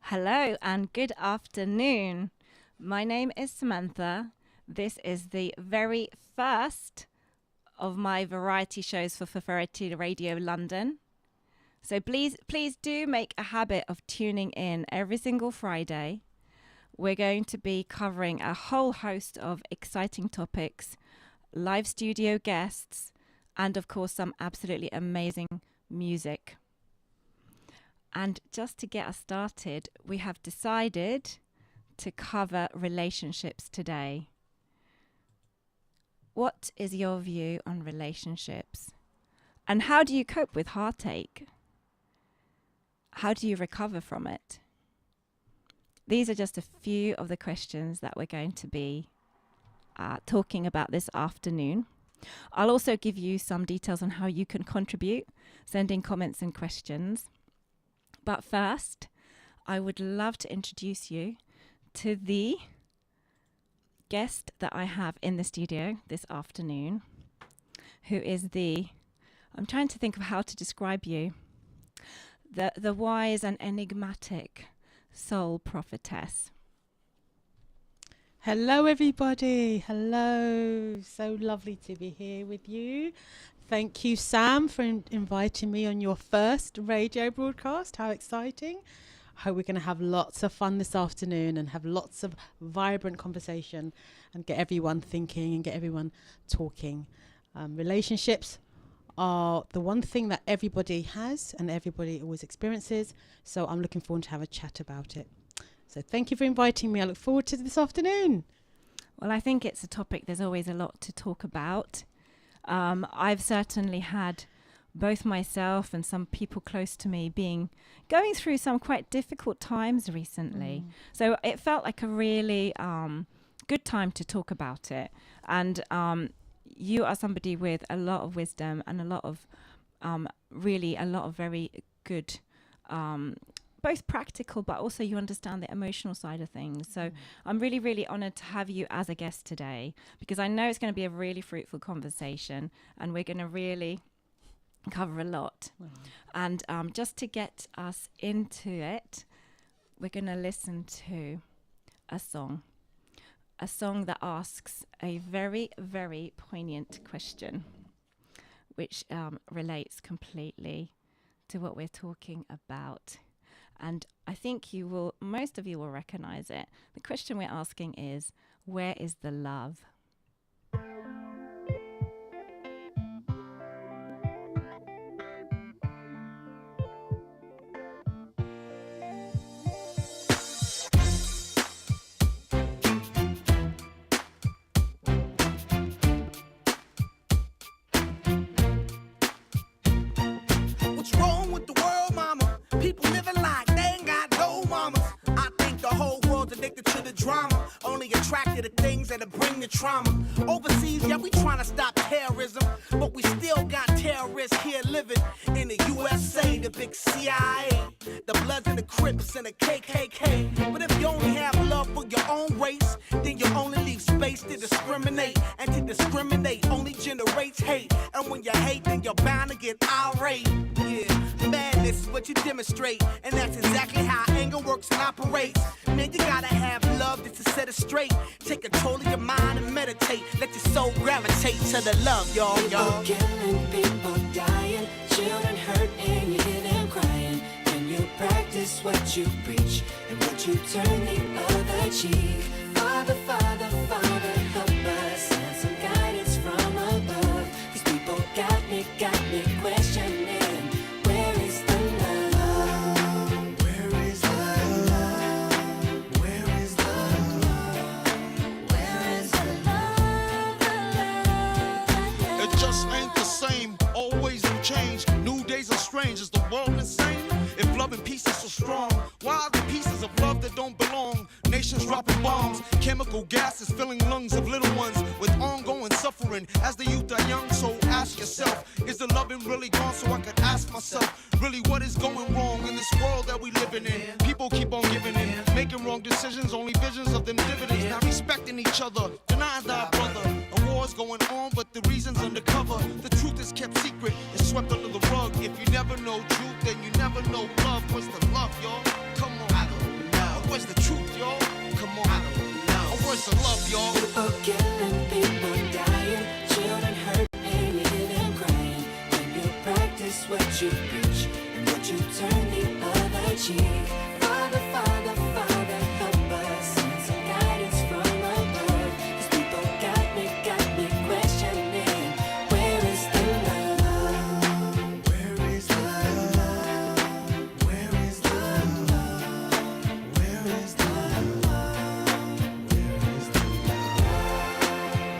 Hello and good afternoon. My name is Samantha. This is the very first of my variety shows for Feferity Radio London. So please do make a habit of tuning in every single Friday. We're going to be covering a whole host of exciting topics, live studio guests, and of course some absolutely amazing music. And just to get us started, we have decided to cover relationships today. What is your view on relationships? And how do you cope with heartache? How do you recover from it? These are just a few of the questions that we're going to be talking about this afternoon. I'll also give you some details on how you can contribute, sending comments and questions. But first, I would love to introduce you to the guest that I have in the studio this afternoon, who is I'm trying to think of how to describe you, the wise and enigmatic soul prophetess. Hello, everybody. Hello. So lovely to be here with you. Thank you, Sam, for inviting me on your first radio broadcast. How exciting. I hope we're going to have lots of fun this afternoon and have lots of vibrant conversation and get everyone thinking and get everyone talking. Relationships are the one thing that everybody has and everybody always experiences. So I'm looking forward to have a chat about it. So thank you for inviting me. I look forward to this afternoon. Well, I think it's a topic there's always a lot to talk about. I've certainly had both myself and some people close to me going through some quite difficult times recently. So it felt like a really good time to talk about it. And you are somebody with a lot of wisdom and a lot of very good both practical, but also you understand the emotional side of things. So I'm really, really honored to have you as a guest today, because I know it's going to be a really fruitful conversation and we're going to really cover a lot. Wow. And just to get us into it, we're going to listen to a song that asks a very, very poignant question, which relates completely to what we're talking about. And I think most of you will recognize it. The question we're asking is, where is the love? What's wrong with the world, mama? People living like they ain't got no mamas. I think the whole world's addicted to the drama, only attracted to things that'll bring the trauma. Overseas, yeah, we trying to stop terrorism, but we still got terrorists here living in the USA, the big CIA, the Bloods and the Crips and the KKK. But if you only have love for your own race, then you only leave space to discriminate, and to discriminate only generates hate. And when you hate, then you're bound to get irate. Yeah, madness is what you demonstrate, and that's exactly how anger works and operates. Man, you gotta have love just to set it straight. Take control of your mind and meditate. Let your soul gravitate to the love, y'all. People killing, people dying, children hurt and you hear them crying. When you practice what you preach and would you turn the other cheek? Father, Father, Father, help us, send some guidance from above. These people got me questioning. Where is the love? Where is the love? Where is the love? Where is the love? The love? It just ain't the same. Always new change. New days are strange. Is the world insane? If love and peace is so strong, why are the pieces of love that don't belong? Nations dropping bombs, chemical gases filling lungs of little ones with ongoing suffering as the youth are young. So ask yourself, is the loving really gone? So I could ask myself, really what is going wrong in this world that we living in? People keep on giving in, making wrong decisions, only visions of them dividends. Not respecting each other, denying thy brother. A war's going on, but the reason's undercover. The truth is kept secret, it's swept under the rug. If you never know truth, then you never know love. What's the love, y'all? Come on. where's the truth, y'all? Come on. I don't know. Oh, where's the love, y'all? People killing, people dying, children hurt and you hear them crying. When you practice what you preach and what you turn the other cheek. Father, Father, Father, help us. Send some guidance from above. These people got me questioning. Where is the love? Where is the love? Where is the love? Where is the love? Where is the love?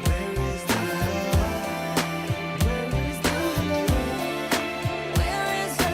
Where is the love? Where is the love? Where is the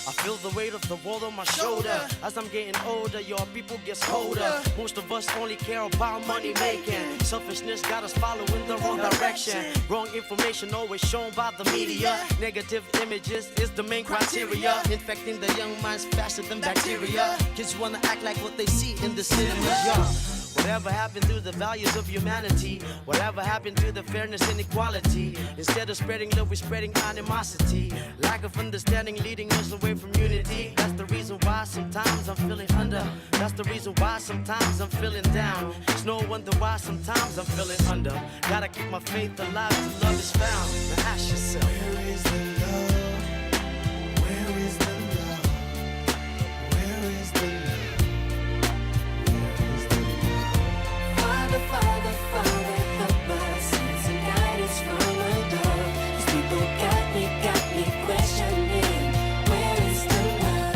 I feel the weight of the world on my shoulder. As I'm getting older, your people get colder. Most of us only care about money making. Selfishness got us following the wrong direction. Wrong information always shown by the media. Negative images is the main criteria. Infecting the young minds faster than bacteria. Kids wanna act like what they see in the cinemas, yeah. Whatever happened to the values of humanity? Whatever happened to the fairness and equality? Instead of spreading love, we're spreading animosity. Lack of understanding leading us away from unity. That's the reason why sometimes I'm feeling under. That's the reason why sometimes I'm feeling down. It's no wonder why sometimes I'm feeling under. Gotta keep my faith alive till love is found. Now ask yourself, Where is the love? Where is the love? Where is the love? Where is the love? Father, Father, Father, help us. Send some guidance from above. These people got me questioning. Where is the love?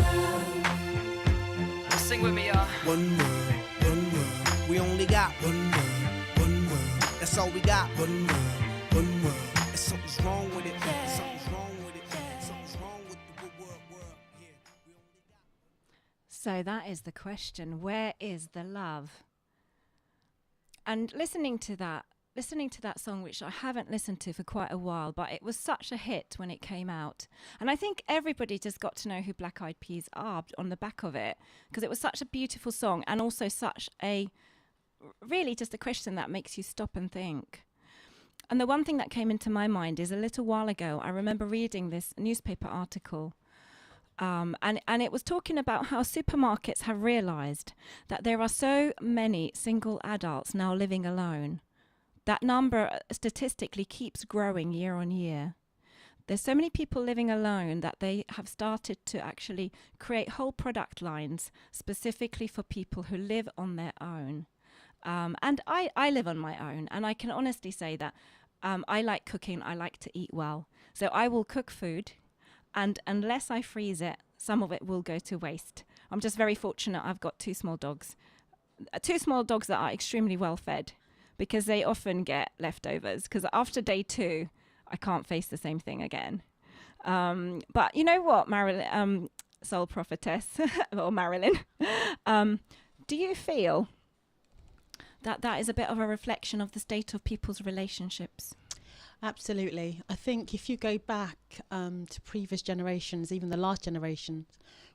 sing with me, y'all. One world, one world. We only got one world, one world. That's all we got. One world, one world. And something's wrong with it. Something's wrong with it. Something's wrong with the world. Yeah. We only got. So that is the question. Where is the love? And listening to that song, which I haven't listened to for quite a while, but it was such a hit when it came out. And I think everybody just got to know who Black Eyed Peas are on the back of it, because it was such a beautiful song and also such a, really just a question that makes you stop and think. And the one thing that came into my mind is a little while ago, I remember reading this newspaper article. And it was talking about how supermarkets have realized that there are so many single adults now living alone. That number statistically keeps growing year on year. There's so many people living alone that they have started to actually create whole product lines specifically for people who live on their own. And I live on my own, and I can honestly say that I like cooking, I like to eat well. So I will cook food, and unless I freeze it, some of it will go to waste. I'm just very fortunate I've got two small dogs that are extremely well fed, because they often get leftovers, because after day 2, I can't face the same thing again. But you know what, Marilyn, Soul Prophetess, or Marilyn, do you feel that is a bit of a reflection of the state of people's relationships? Absolutely. I think if you go back to previous generations, even the last generations,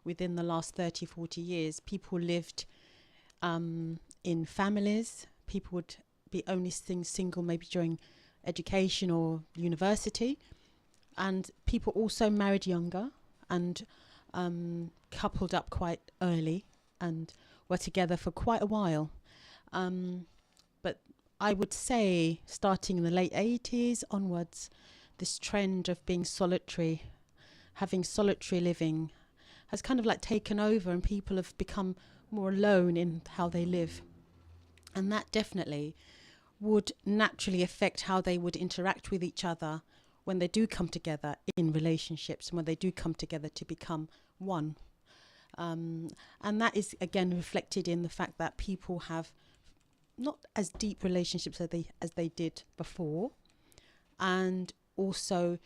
within the last 30, 40 years, people lived in families. People would be only single maybe during education or university. And people also married younger and coupled up quite early and were together for quite a while. But I would say, starting in the late 80s onwards, this trend of being solitary, having solitary living, has kind of like taken over, and people have become more alone in how they live. And that definitely would naturally affect how they would interact with each other when they do come together in relationships, and when they do come together to become one. And that is, again, reflected in the fact that people have not as deep relationships as they did before, and also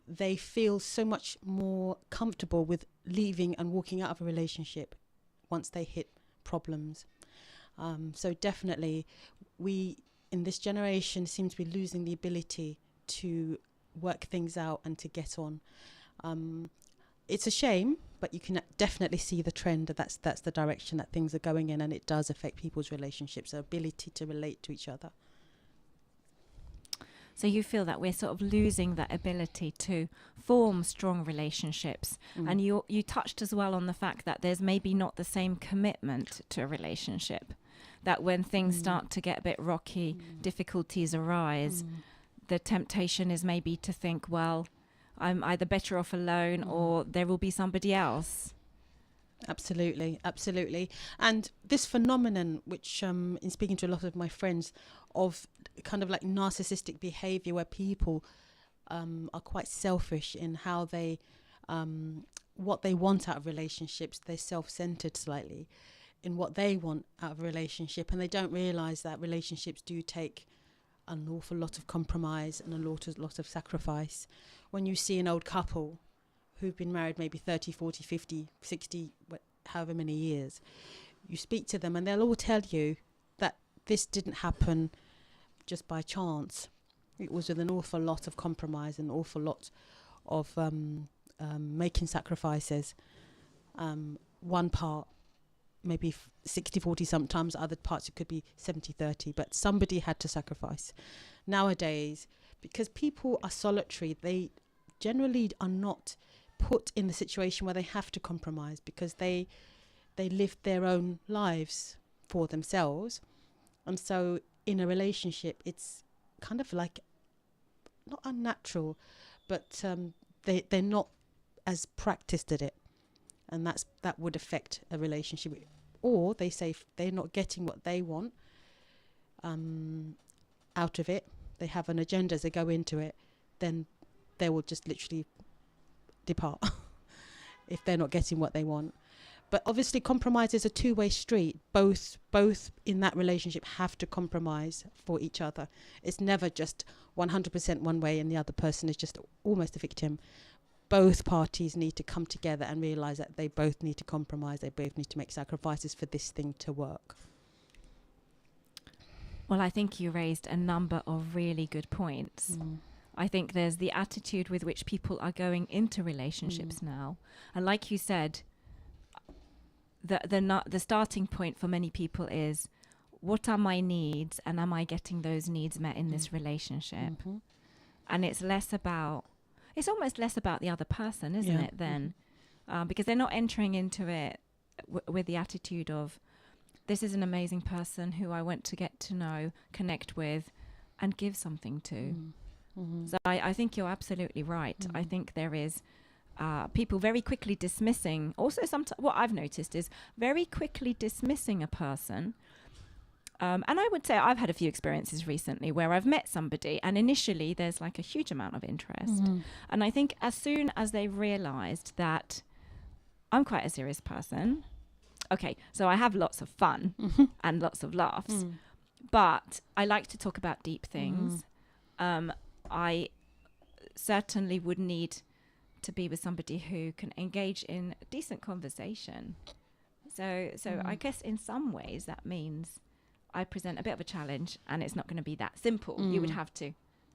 they feel so much more comfortable with leaving and walking out of a relationship once they hit problems. So definitely we in this generation seem to be losing the ability to work things out and to get on. it's a shame, but you can definitely see the trend that's the direction that things are going in, and it does affect people's relationships, their ability to relate to each other. So you feel that we're sort of losing that ability to form strong relationships. And you touched as well on the fact that there's maybe not the same commitment to a relationship, that when things start to get a bit rocky, difficulties arise, the temptation is maybe to think, well, I'm either better off alone or there will be somebody else. Absolutely, absolutely. And this phenomenon, which in speaking to a lot of my friends, of kind of like narcissistic behavior, where people are quite selfish in how they what they want out of relationships. They're self-centered slightly in what they want out of a relationship, and they don't realize that relationships do take an awful lot of compromise and a lot of sacrifice. When you see an old couple who've been married maybe 30, 40, 50, 60, however many years, you speak to them and they'll all tell you that this didn't happen just by chance. It was with an awful lot of compromise, an awful lot of making sacrifices. One part maybe 60-40, sometimes other parts it could be 70-30, but somebody had to sacrifice. Nowadays, because people are solitary, they generally are not put in the situation where they have to compromise, because they live their own lives for themselves. And so in a relationship, it's kind of like not unnatural, but they're not as practiced at it, and that would affect a relationship. Or they say if they're not getting what they want out of it, they have an agenda as they go into it, then they will just literally depart if they're not getting what they want. But obviously compromise is a two-way street. Both in that relationship have to compromise for each other. It's never just 100% one way and the other person is just almost a victim. Both parties need to come together and realize that they both need to compromise. They both need to make sacrifices for this thing to work. Well, I think you raised a number of really good points. I think there's the attitude with which people are going into relationships now. And like you said, the starting point for many people is, what are my needs and am I getting those needs met in this relationship? And it's almost less about the other person, isn't it, then? Because they're not entering into it with the attitude of, this is an amazing person who I want to get to know, connect with, and give something to. So I think you're absolutely right. I think there is people very quickly dismissing. Also, what I've noticed is very quickly dismissing a person. And I would say I've had a few experiences recently where I've met somebody and initially there's like a huge amount of interest. And I think as soon as they realized that I'm quite a serious person, okay, so I have lots of fun and lots of laughs, but I like to talk about deep things. I certainly would need to be with somebody who can engage in decent conversation. So I guess in some ways that means I present a bit of a challenge and it's not going to be that simple. You would have to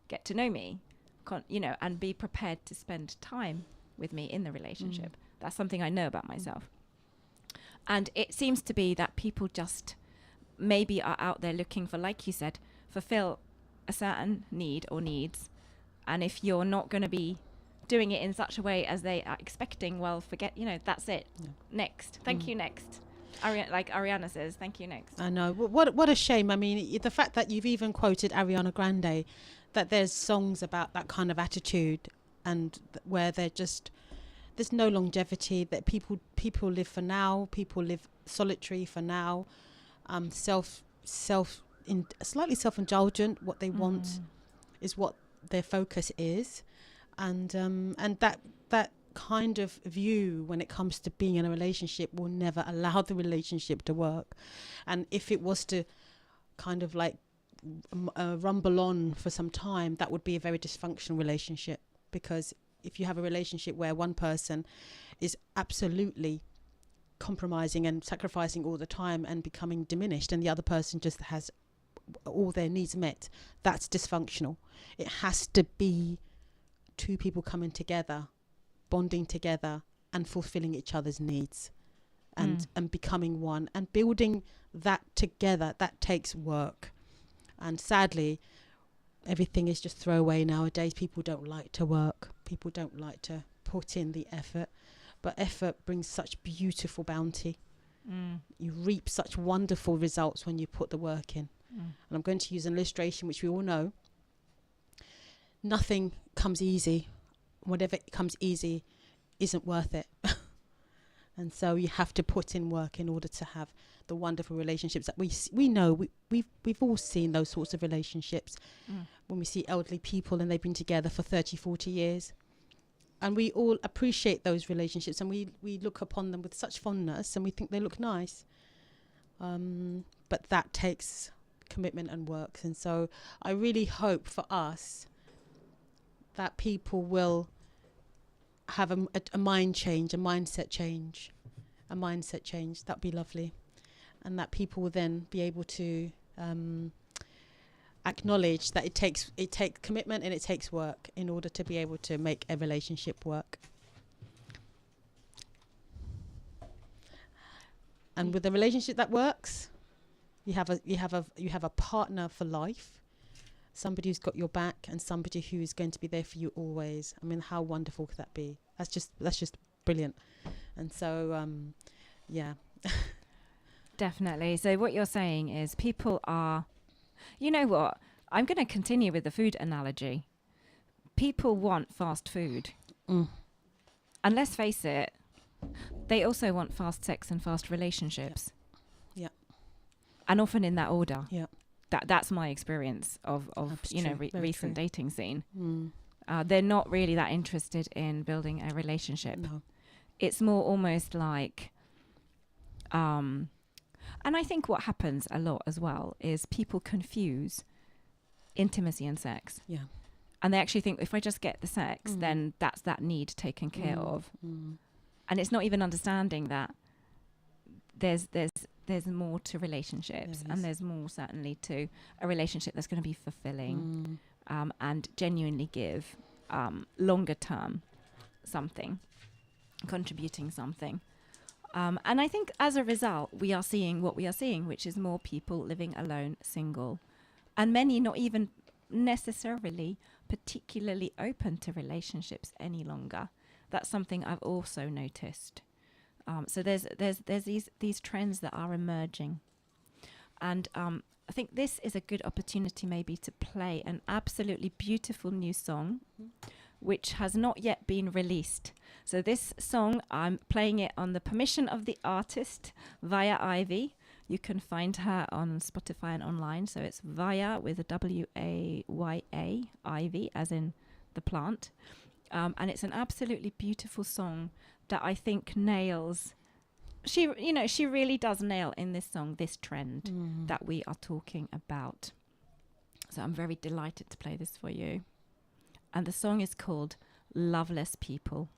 get to know me, and be prepared to spend time with me in the relationship. That's something I know about myself. And it seems to be that people just maybe are out there looking for, like you said, fulfill a certain need or needs. And if you're not going to be doing it in such a way as they are expecting, well, forget, that's it. Next. Thank you, next. Like Ariana says, thank you, next. I know. What a shame. I mean, the fact that you've even quoted Ariana Grande, that there's songs about that kind of attitude, and where there's no longevity, that people live for now, people live solitary for now, slightly self-indulgent. What they want is what their focus is, and that kind of view when it comes to being in a relationship will never allow the relationship to work. And if it was to kind of like rumble on for some time, that would be a very dysfunctional relationship, because if you have a relationship where one person is absolutely compromising and sacrificing all the time and becoming diminished, and the other person just has all their needs met, that's dysfunctional. It has to be two people coming together, bonding together, and fulfilling each other's needs, and becoming one and building that together. That takes work. And sadly, everything is just throwaway nowadays. People don't like to work. People don't like to put in the effort. But effort brings such beautiful bounty. You reap such wonderful results when you put the work in. And I'm going to use an illustration which we all know. Nothing comes easy. Whatever comes easy isn't worth it. And so you have to put in work in order to have the wonderful relationships that we know. We've all seen those sorts of relationships when we see elderly people and they've been together for 30, 40 years. And we all appreciate those relationships, and we look upon them with such fondness, and we think they look nice. But that takes commitment and work. And so I really hope for us that people will have a mind change, a mindset change. That'd be lovely. And that people will then be able to acknowledge that it takes commitment and it takes work in order to be able to make a relationship work. And with a relationship that works, you have a partner for life, somebody who's got your back, and somebody who is going to be there for you always. I mean, how wonderful could that be? That's just brilliant. And so, yeah. Definitely. So what you're saying is people are, you know what? I'm going to continue with the food analogy. People want fast food. And let's face it, they also want fast sex and fast relationships. Yeah. And often in that order. Yeah. That's my experience of recent dating scene. They're not really that interested in building a relationship. No. It's more almost like, and I think what happens a lot as well is people confuse intimacy and sex. Yeah. And they actually think if I just get the sex, then that's that need taken care of. And it's not even understanding that there's more to relationships, and there's more certainly to a relationship that's going to be fulfilling and genuinely give longer term something, contributing something. And I think as a result, we are seeing what we are seeing, which is more people living alone, single, and many not even necessarily particularly open to relationships any longer. That's something I've also noticed. So there's these trends that are emerging, and I think this is a good opportunity maybe to play an absolutely beautiful new song, which has not yet been released. So this song, I'm playing it on the permission of the artist, Vaya Ivy. You can find her on Spotify and online. So it's Vaya with a W-A-Y-A, Ivy, as in the plant. And it's an absolutely beautiful song that I think nails. She really does nail in this song this trend that we are talking about. So I'm very delighted to play this for you. And the song is called Loveless People.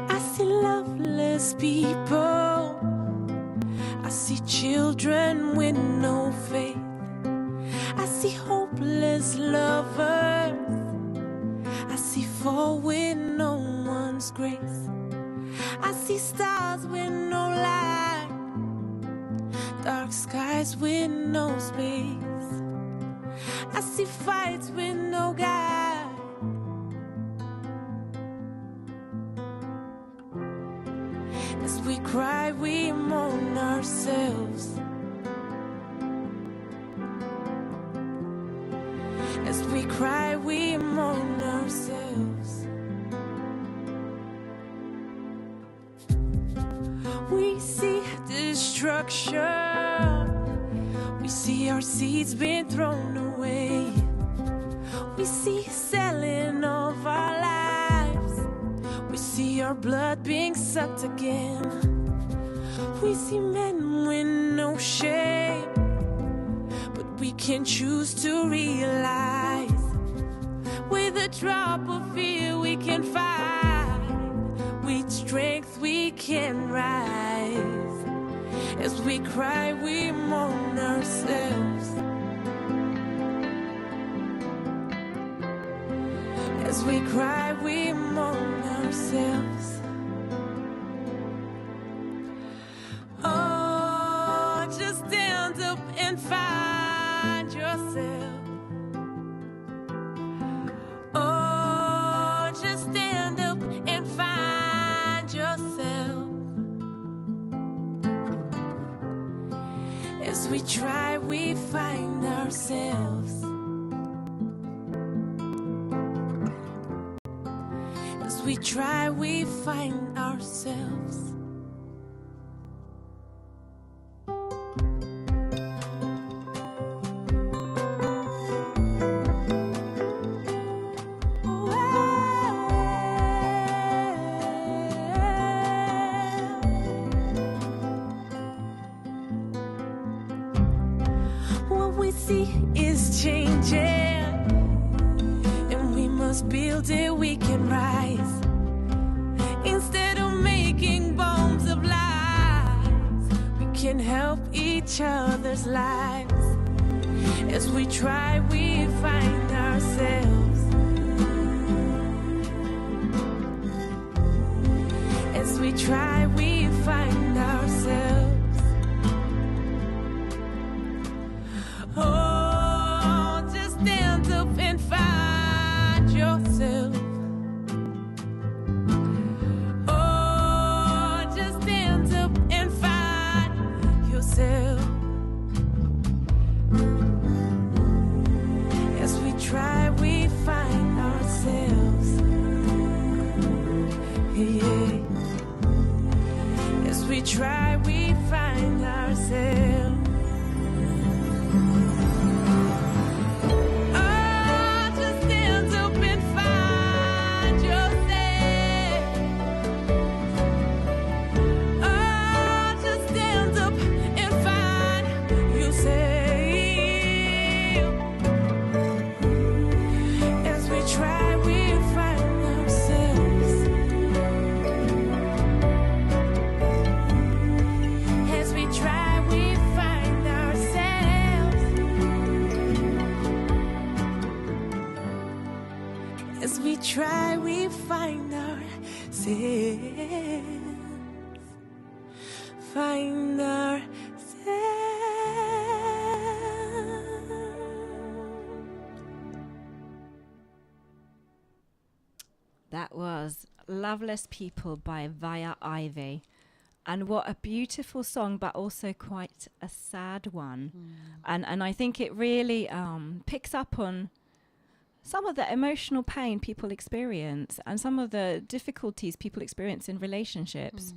I see loveless people. I see children with no faith. I see hopeless lovers. I see fall with no one's grace. I see stars with no light, dark skies with no space. I see fights with no guide. As we cry, we mourn ourselves. As we cry, we mourn ourselves. We see destruction. We see our seeds being thrown away. We see selling of our lives. We see our blood being sucked again. We see men with no shame. We can choose to realize With a drop of fear we can fight, with strength we can rise. As we cry we mourn ourselves. As we cry we mourn ourselves. Oh, just stand up and find yourself. Oh, just stand up and find yourself. As we try, we find ourselves. As we try, we find ourselves. What we see is changing, and we must build it, we can rise. Instead of making bombs of lies, we can help each other's lives. As we try, we find ourselves. As we try, we find ourselves. Oh, just stand up and find yourself. Oh, just stand up and find yourself. As we try, we find ourselves. Yeah. As we try, we find ourselves. Oh, just stand up and find yourself. Oh, just stand up and find yourself. As we try, we find ourselves. As we try, we find ourselves. As we try, we find ourselves. Find ourselves. That was Loveless People by Via Ivy. And what a beautiful song, but also quite a sad one. And I think it really picks up on some of the emotional pain people experience and some of the difficulties people experience in relationships.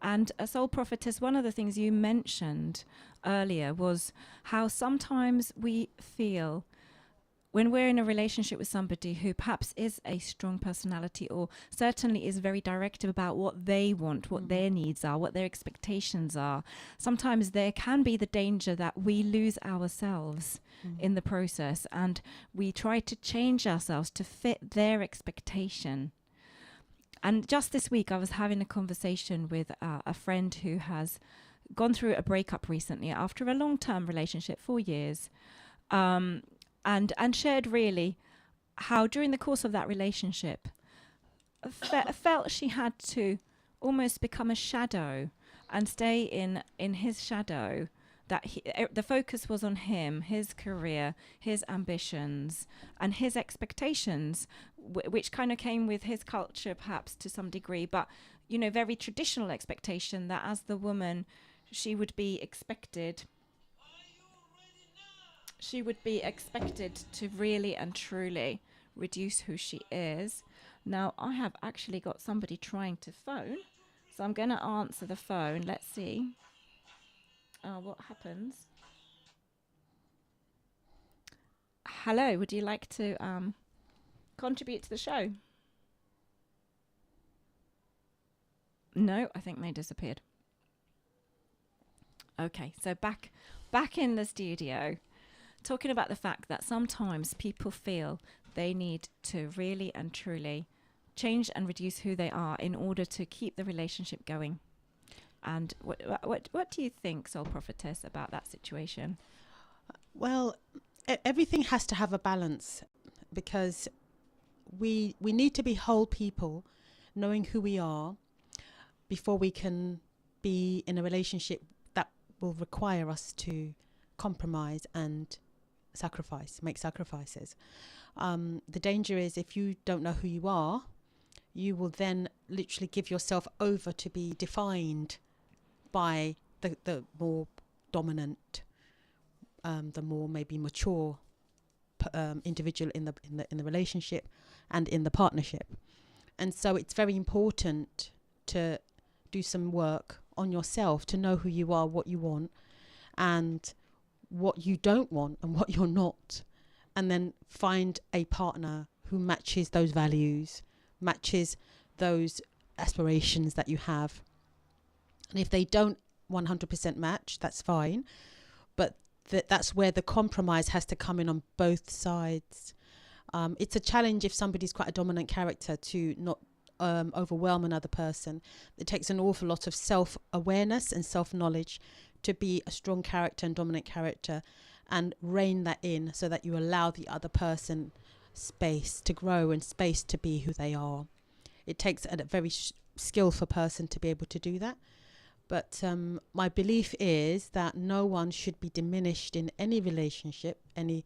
And a Soul Prophetess, one of the things you mentioned earlier was how sometimes we feel when we're in a relationship with somebody who perhaps is a strong personality or certainly is very directive about what they want, what their needs are, what their expectations are, sometimes there can be the danger that we lose ourselves in the process and we try to change ourselves to fit their expectation. And just this week I was having a conversation with a friend who has gone through a breakup recently after a long-term relationship, 4 years. And shared really how during the course of that relationship felt she had to almost become a shadow and stay in his shadow, that the focus was on him, his career, his ambitions and his expectations, which kind of came with his culture perhaps to some degree, but you know, very traditional expectation that as the woman she would be expected to really and truly reduce who she is. Now, I have actually got somebody trying to phone, so I'm going to answer the phone. Let's see what happens. Hello, would you like to contribute to the show? No, I think they disappeared. Okay, so back in the studio, talking about the fact that sometimes people feel they need to really and truly change and reduce who they are in order to keep the relationship going. And what do you think, Soul Prophetess, about that situation? Well, everything has to have a balance, because we need to be whole people, knowing who we are, before we can be in a relationship that will require us to compromise and make sacrifices. The danger is, if you don't know who you are, you will then literally give yourself over to be defined by the more dominant, the more maybe mature individual in the relationship and in the partnership. And so it's very important to do some work on yourself, to know who you are, what you want, and what you don't want, and what you're not, and then find a partner who matches those values, matches those aspirations that you have. And if they don't 100% match, that's fine, but that's where the compromise has to come in on both sides. It's a challenge if somebody's quite a dominant character to not overwhelm another person. It takes an awful lot of self-awareness and self-knowledge to be a strong character and dominant character, and rein that in so that you allow the other person space to grow and space to be who they are. It takes a very skillful person to be able to do that. But my belief is that no one should be diminished in any relationship, any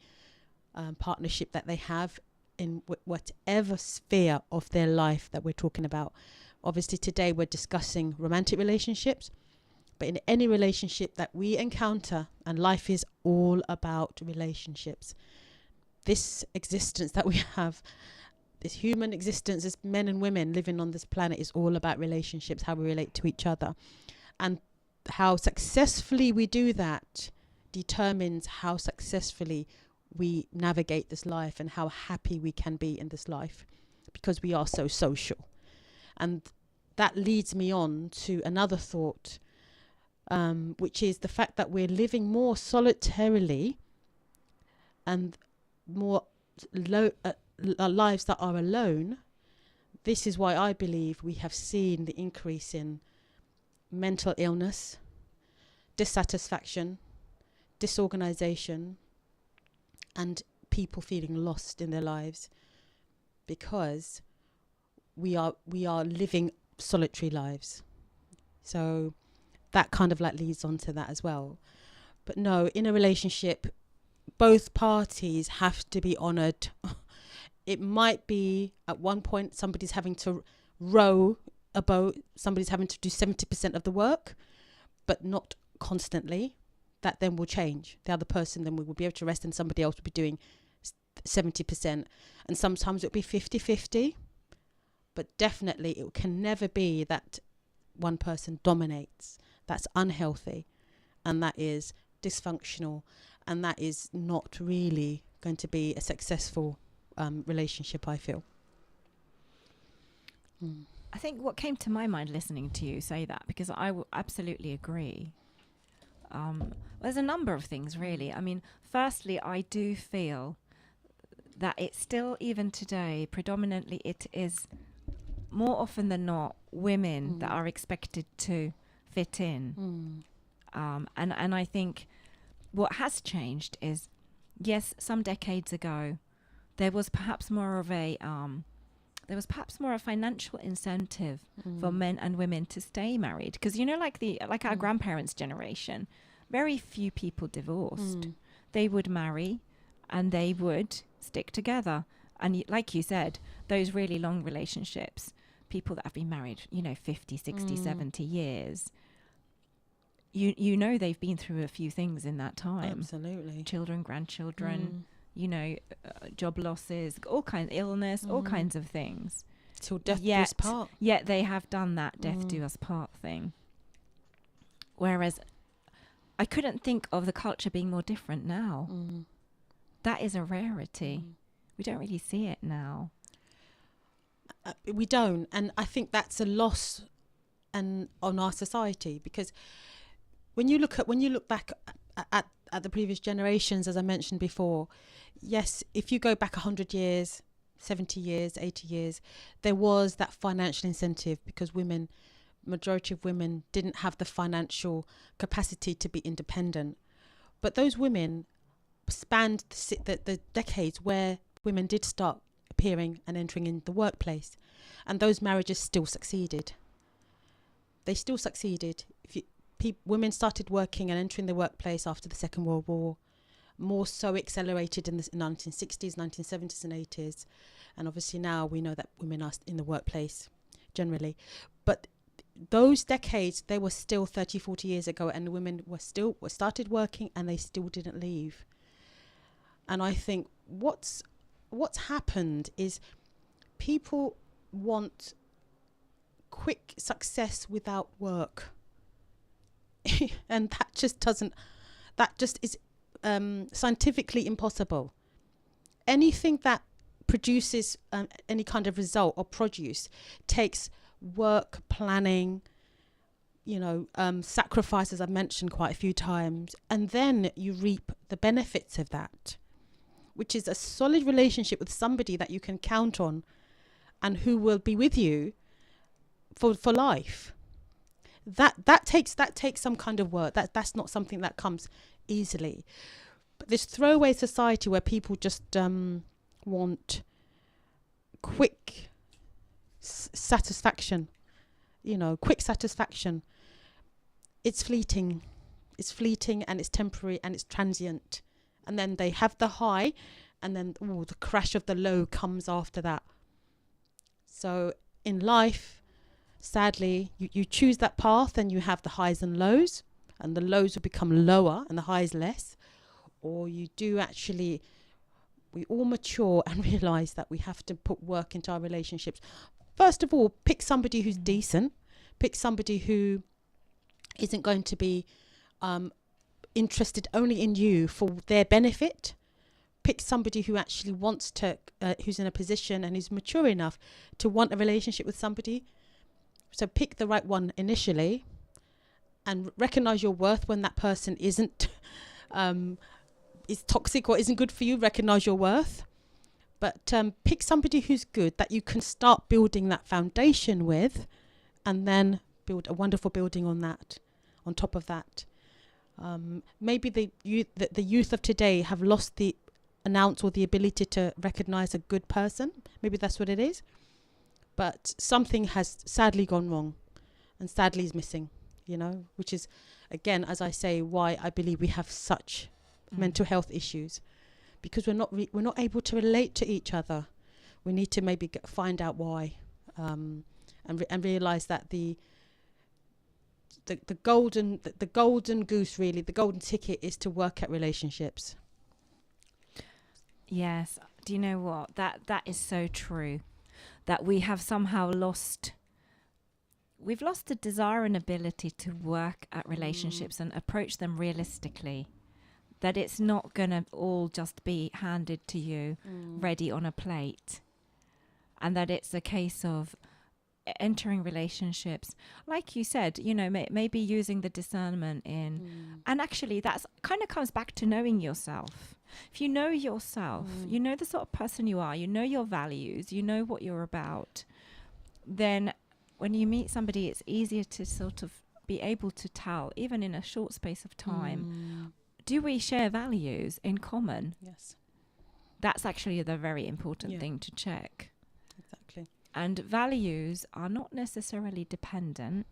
partnership that they have in whatever sphere of their life that we're talking about. Obviously today we're discussing romantic relationships, but in any relationship that we encounter, and life is all about relationships. This existence that we have, this human existence as men and women living on this planet, is all about relationships, how we relate to each other. And how successfully we do that determines how successfully we navigate this life and how happy we can be in this life, because we are so social. And that leads me on to another thought, which is the fact that we're living more solitarily and more lives that are alone. This is why I believe we have seen the increase in mental illness, dissatisfaction, disorganization, and people feeling lost in their lives, because we are living solitary lives. So that kind of like leads on to that as well. But no, in a relationship, both parties have to be honored. It might be at one point somebody's having to row a boat, somebody's having to do 70% of the work, but not constantly. That then will change. The other person then will be able to rest, and somebody else will be doing 70%. And sometimes it'll be 50-50, but definitely it can never be that one person dominates. That's unhealthy, and that is dysfunctional, and that is not really going to be a successful relationship, I feel. I think what came to my mind listening to you say that, because I absolutely agree. There's a number of things, really. I mean, firstly, I do feel that it's still, even today, predominantly it is more often than not women that are expected to fit in. And I think what has changed is, yes, some decades ago, there was perhaps more of a financial incentive for men and women to stay married, because like our grandparents' generation, very few people divorced. They would marry and they would stick together, and like you said, those really long relationships, people that have been married 50, 60, 70 years, they've been through a few things in that time. Absolutely. Children, grandchildren, job losses, all kinds of illness, all kinds of things. Till death do us part. Yet they have done that death do us part thing. Whereas I couldn't think of the culture being more different now. That is a rarity. We don't really see it now. We don't, and I think that's a loss on our society, because when you look back at at the previous generations, as I mentioned before, yes, if you go back 100 years, 70 years, 80 years, there was that financial incentive because majority of women didn't have the financial capacity to be independent. But those women spanned the decades where women did start appearing and entering in the workplace, and those marriages still succeeded. They still succeeded. Women started working and entering the workplace after the Second World War, more so accelerated in the 1960s, 1970s and 80s. And obviously now we know that women are in the workplace generally. But those decades, they were still 30, 40 years ago, and the women were started working and they still didn't leave. And I think what's happened is people want quick success without work. And that just is scientifically impossible. Anything that produces any kind of result or produce takes work, planning, sacrifice, as I've mentioned quite a few times, and then you reap the benefits of that, which is a solid relationship with somebody that you can count on and who will be with you for life. That takes some kind of work. That's not something that comes easily. But this throwaway society where people just want quick satisfaction, quick satisfaction. It's fleeting and it's temporary and it's transient. And then they have the high, and then the crash of the low comes after that. So in life, sadly, you choose that path and you have the highs and lows, and the lows will become lower and the highs less. Or you do actually, we all mature and realize that we have to put work into our relationships. First of all, pick somebody who's decent, pick somebody who isn't going to be interested only in you for their benefit. Pick somebody who actually wants to, who's in a position and is mature enough to want a relationship with somebody. So pick the right one initially, and recognize your worth when that person isn't is toxic or isn't good for you. Recognize your worth, but pick somebody who's good that you can start building that foundation with, and then build a wonderful building on that, on top of that. Maybe the youth of today have lost the announce or the ability to recognize a good person. Maybe that's what it is. But something has sadly gone wrong, and sadly is missing, which is, again, as I say, why I believe we have such mental health issues, because we're not able to relate to each other. We need to maybe find out why, and realize that the golden goose, really, the golden ticket is to work at relationships. Yes. Do you know what? That is so true. That we have somehow lost the desire and ability to work at relationships and approach them realistically. That it's not going to all just be handed to you ready on a plate. And that it's a case of entering relationships, like you said, maybe using the discernment in, and actually that's kind of comes back to knowing yourself. If you know yourself, you know the sort of person you are, you know your values, you know what you're about, then when you meet somebody, it's easier to sort of be able to tell, even in a short space of time, do we share values in common? Yes. That's actually the very important thing to check. Exactly. And values are not necessarily dependent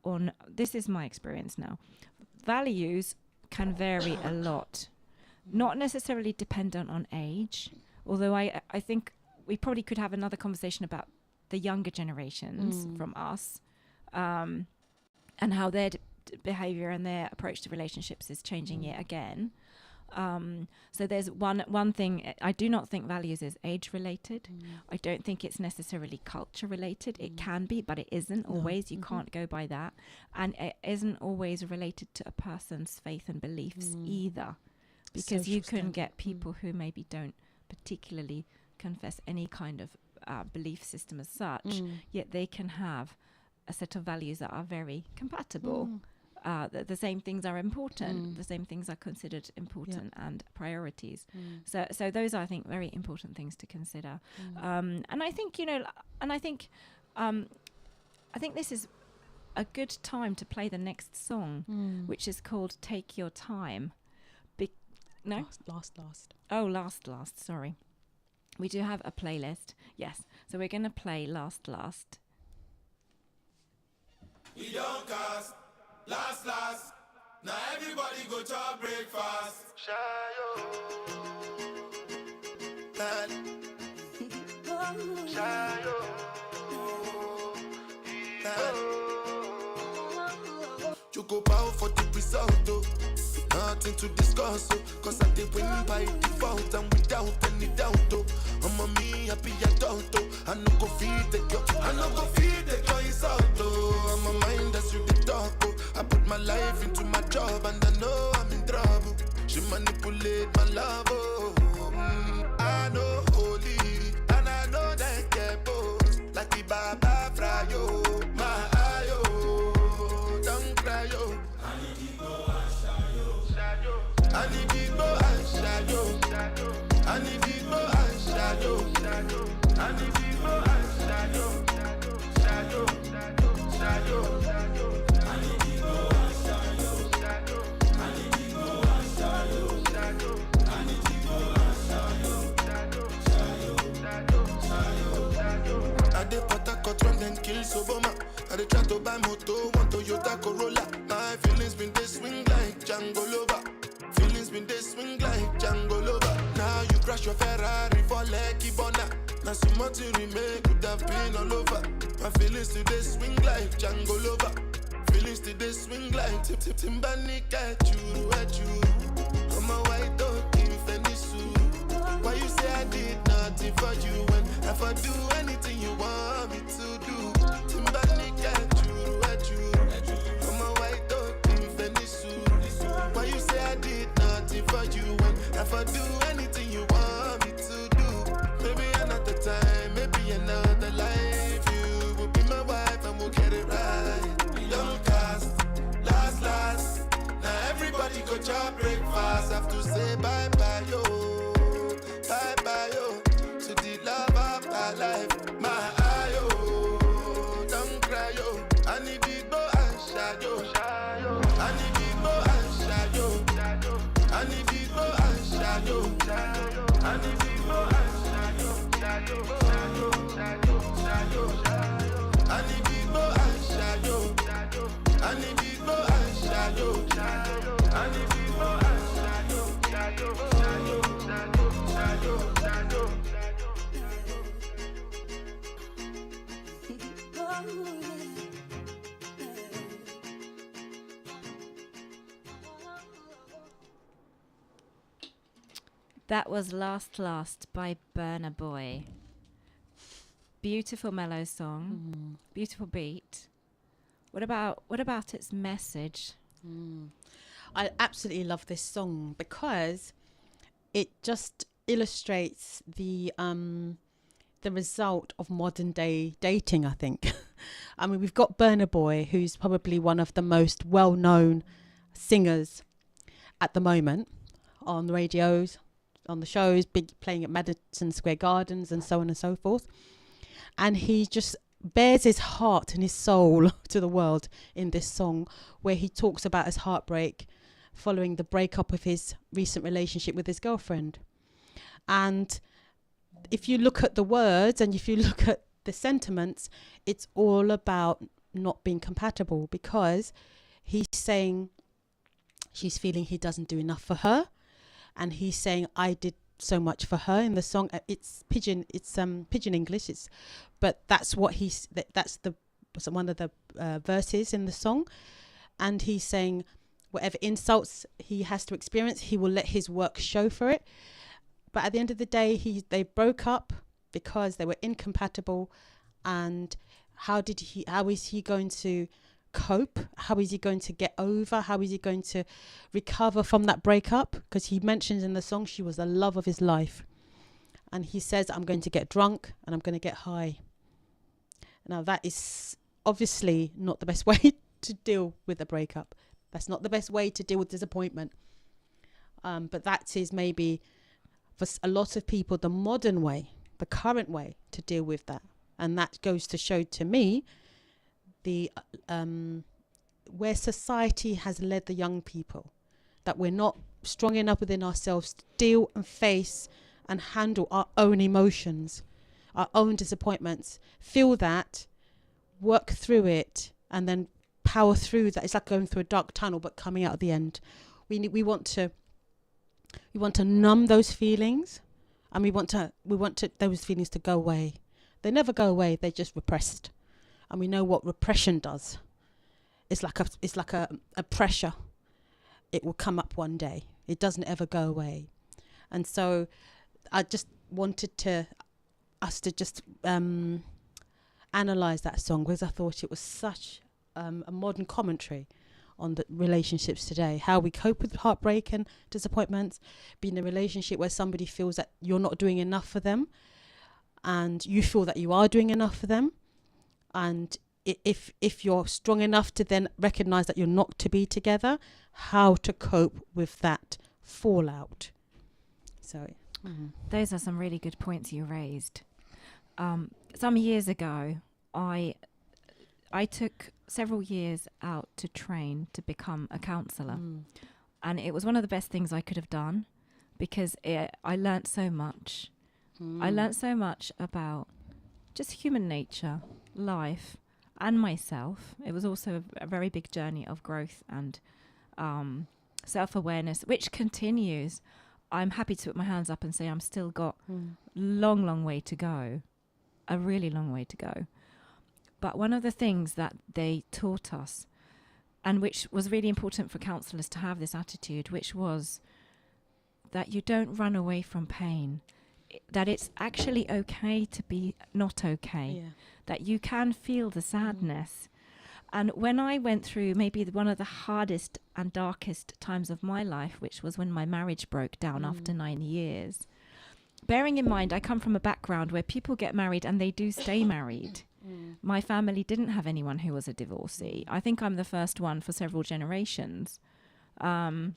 on, this is my experience now, values can vary a lot. Not necessarily dependent on age, although I think we probably could have another conversation about the younger generations from us, and how their behavior and their approach to relationships is changing yet again. So there's one thing, I do not think values is age related. I don't think it's necessarily culture related. It can be, but it isn't always. You can't go by that. And it isn't always related to a person's faith and beliefs either. Because Social you can standard. get people who maybe don't particularly confess any kind of belief system as such, yet they can have a set of values that are very compatible. the same things are important. The same things are considered important and priorities. So those are, I think, very important things to consider. And I think, I think this is a good time to play the next song, which is called "Take Your Time." Last. Oh, last. Sorry, we do have a playlist. Yes, so we're going to play last. We don't cast last. Now everybody go to breakfast. Shayo. Shayo. You go bow for the result, though. Nothing to discuss, oh. Cause I did win by default and without any doubt, oh. I'm a me happy adult, oh. I no go feed the girl insult, oh. I'm a mind that's you the talk, oh. I put my life into my job and I know I'm in trouble. She manipulate my love, oh. I know holy and I know that get both. Like the Baba Frayo, my ayo, don't cry, yo. I need big boy and shadow. I need big boy and shadow. I need big boy and shadow. Shadow. I need big boy and shadow. I need big boy and shadow. I need big boy and shadow. I dey put a cut when them kill Soboma. I dey try to buy moto, want Toyota Corolla. My feelings been they swing like Django Lover. Feelings been they swing like Django Lover. Now you crash your Ferrari for Lucky Bona. Now so much you remake could have been all over. My feelings today swing like Django Lover. Feelings today swing like Timbani at you. I'm a white dog in Fenisu. Why you say I did nothing for you when if I do anything you want me to do? Timbani at you. I'm a white dog in Fenisu. Why you say I did nothing for you when if I do anything you want me to do? Maybe another time, maybe another life. You will be my wife and we'll get it right. We don't cast last. Now everybody go to breakfast. Have to say bye yo. To the love of my life, my ayo. Don't cry yo. I need big boy and shadow. I need big boy and shadow. I need big boy and shadow. I need big boy and shadow. I need big boy and shadow. I need big boy and shadow. I need big boy and shadow. That was Last by Burna Boy. Beautiful mellow song, beautiful beat. What about its message? I absolutely love this song because it just illustrates the result of modern day dating, I think. I mean, we've got Burna Boy, who's probably one of the most well-known singers at the moment on the radios, on the shows, playing at Madison Square Gardens and so on and so forth. And he just bears his heart and his soul to the world in this song, where he talks about his heartbreak following the breakup of his recent relationship with his girlfriend. And if you look at the words and if you look at the sentiments, it's all about not being compatible, because he's saying she's feeling he doesn't do enough for her, and he's saying I did so much for her in the song. It's pidgin English, but that's what that's one of the verses in the song. And he's saying whatever insults he has to experience, he will let his work show for it. But at the end of the day, they broke up because they were incompatible. And how is he going to cope? How is he going to get over? How is he going to recover from that breakup? Because he mentions in the song she was the love of his life. And he says, I'm going to get drunk and I'm going to get high. Now, that is obviously not the best way to deal with a breakup. That's not the best way to deal with disappointment. But that is maybe for a lot of people the modern way, the current way to deal with that. And that goes to show to me the where society has led the young people, that we're not strong enough within ourselves to deal and face and handle our own emotions, our own disappointments, feel that, work through it, and then power through that. It's like going through a dark tunnel but coming out at the end. We want to numb those feelings, and we want those feelings to go away. They never go away, they're just repressed. And we know what repression does. It's like a pressure. It will come up one day. It doesn't ever go away. And so I just wanted us to just analyze that song, because I thought it was such a modern commentary on the relationships today, how we cope with heartbreak and disappointments, being in a relationship where somebody feels that you're not doing enough for them and you feel that you are doing enough for them. And if you're strong enough to then recognize that you're not to be together, how to cope with that fallout. So those are some really good points you raised. Some years ago, I took several years out to train to become a counsellor. And it was one of the best things I could have done, because I learnt so much. I learnt so much about just human nature, life, and myself. It was also a very big journey of growth and self-awareness, which continues. I'm happy to put my hands up and say I'm still got long way to go, a really long way to go. But one of the things that they taught us, and which was really important for counsellors to have this attitude, which was that you don't run away from pain, that it's actually okay to be not okay, that you can feel the sadness. And when I went through maybe one of the hardest and darkest times of my life, which was when my marriage broke down after 9 years, bearing in mind I come from a background where people get married and they do stay married. My family didn't have anyone who was a divorcee. I think I'm the first one for several generations. So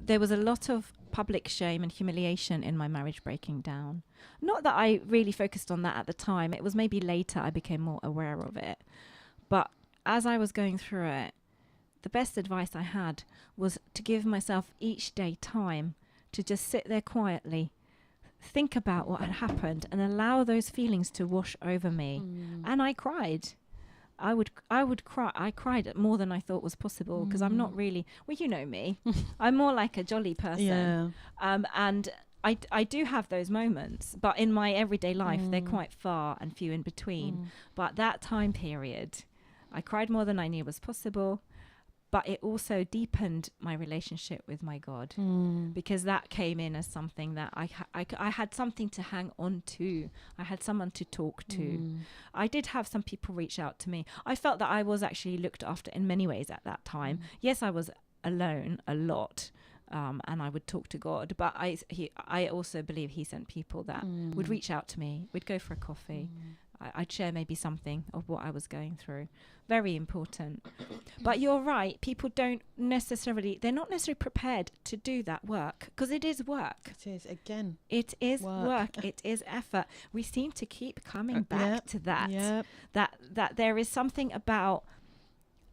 there was a lot of public shame and humiliation in my marriage breaking down. Not that I really focused on that at the time. It was maybe later I became more aware of it. But as I was going through it, the best advice I had was to give myself each day time to just sit there quietly, think about what had happened, and allow those feelings to wash over me. And I cried. I would cry. I cried more than I thought was possible, because I'm not really, well, you know me. I'm more like a jolly person. And I do have those moments, but in my everyday life, they're quite far and few in between. But that time period, I cried more than I knew was possible. But it also deepened my relationship with my God, because that came in as something that I had something to hang on to. I had someone to talk to. I did have some people reach out to me. I felt that I was actually looked after in many ways at that time. Yes, I was alone a lot, and I would talk to God. But I also believe he sent people that would reach out to me. We'd go for a coffee. I'd share maybe something of what I was going through. Very important. But you're right, people they're not necessarily prepared to do that work, because it is work. It is, again. It is work. It is effort. We seem to keep coming back to that. That there is something about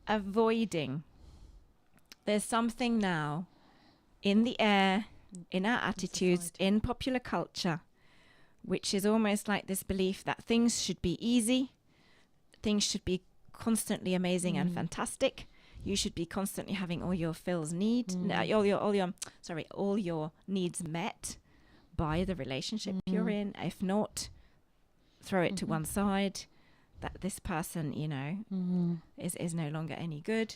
avoiding. There's something now in the air, in our attitudes, in popular culture, which is almost like this belief that things should be easy, things should be constantly amazing and fantastic. You should be constantly having all your all your needs met by the relationship you're in. If not, throw it to one side. That this person, is no longer any good.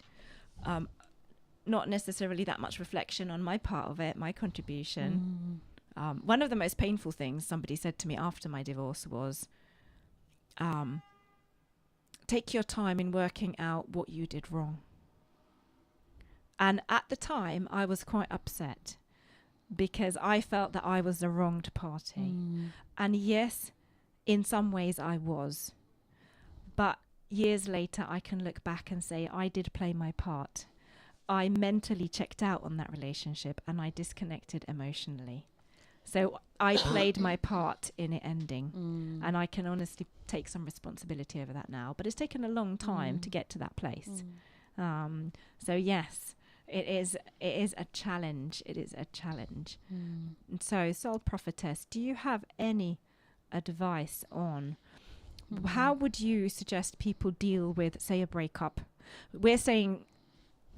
Not necessarily that much reflection on my part of it, my contribution. One of the most painful things somebody said to me after my divorce was, take your time in working out what you did wrong. And at the time, I was quite upset, because I felt that I was the wronged party. And yes, in some ways I was. But years later, I can look back and say, I did play my part. I mentally checked out on that relationship and I disconnected emotionally. So I played my part in it ending, and I can honestly take some responsibility over that now. But it's taken a long time to get to that place. So yes, it is a challenge. It is a challenge. And so, Soul Prophetess, do you have any advice on how would you suggest people deal with, say, a breakup? We're saying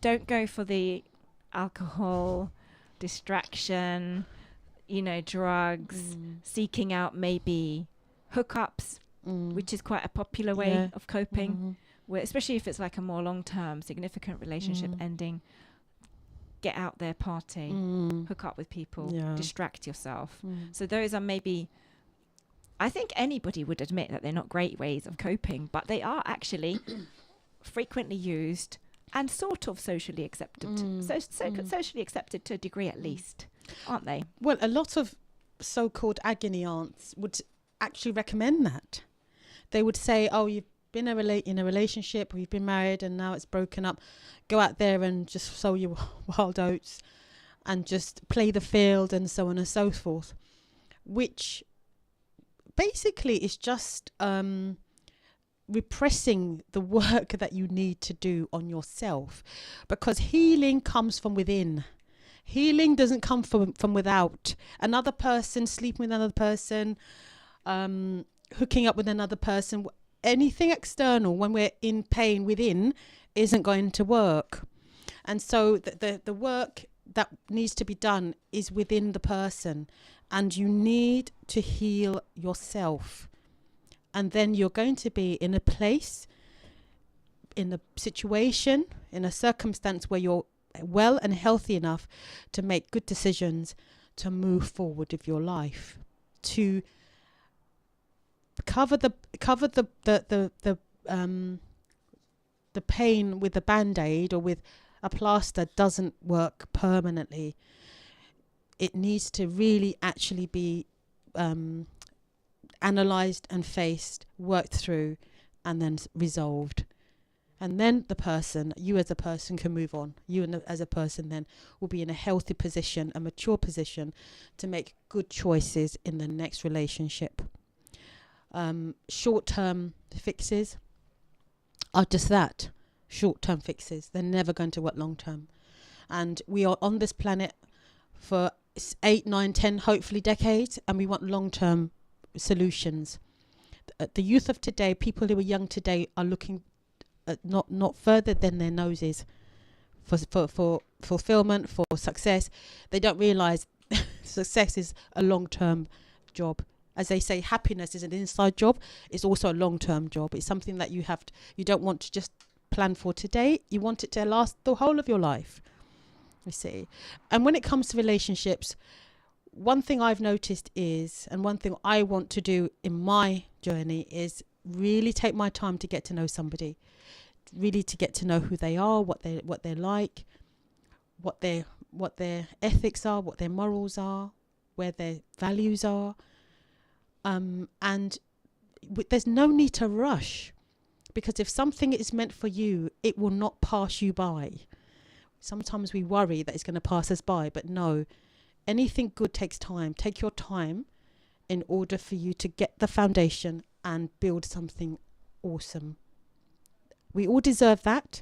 don't go for the alcohol, distraction, drugs, seeking out maybe hookups, which is quite a popular way of coping, where, especially if it's like a more long-term, significant relationship ending. Get out there, party, hook up with people, distract yourself. So those are maybe, I think anybody would admit that they're not great ways of coping, but they are actually frequently used and sort of socially accepted. Socially accepted to a degree at least, aren't they? Well, a lot of so-called agony aunts would actually recommend that. They would say, oh, you've been in a relationship, or you've been married and now it's broken up. Go out there and just sow your wild oats and just play the field and so on and so forth, which basically is just repressing the work that you need to do on yourself, because healing comes from within. Healing doesn't come from without. Another person, sleeping with another person, hooking up with another person, anything external when we're in pain within isn't going to work. And so the work that needs to be done is within the person, and you need to heal yourself. And then you're going to be in a place, in a situation, in a circumstance where you're well and healthy enough to make good decisions, to move forward with your life, to cover the pain with a band-aid or with a plaster doesn't work permanently. It needs to really actually be analysed and faced, worked through, and then resolved. And then you as a person can move on. You as a person then will be in a healthy position, a mature position, to make good choices in the next relationship. Short-term fixes are just that, short-term fixes. They're never going to work long-term. And we are on this planet for 8, 9, 10, hopefully decades, and we want long-term solutions. The youth of today, people who are young today, are looking not further than their noses for fulfillment, for success. They don't realize success is a long-term job. As they say, happiness is an inside job. It's also a long-term job. It's something that you don't want to just plan for today. You want it to last the whole of your life, you see. And when it comes to relationships, one thing I've noticed is, and one thing I want to do in my journey, is really take my time to get to know somebody, really to get to know who they are, what they're like, what their ethics are, what their morals are, where their values are. And there's no need to rush, because if something is meant for you, it will not pass you by. Sometimes we worry that it's going to pass us by, but no, anything good takes time. Take your time in order for you to get the foundation and build something awesome. We all deserve that.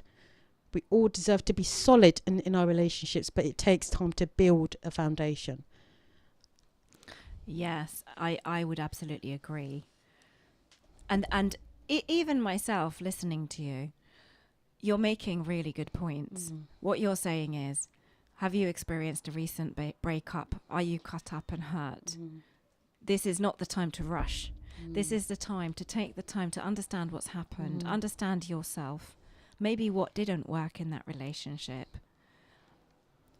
We all deserve to be solid in our relationships, but it takes time to build a foundation. Yes, I would absolutely agree. And even myself listening to you, you're making really good points. What you're saying is, have you experienced a recent breakup? Are you cut up and hurt? This is not the time to rush. This is the time to take the time to understand what's happened, understand yourself, maybe what didn't work in that relationship.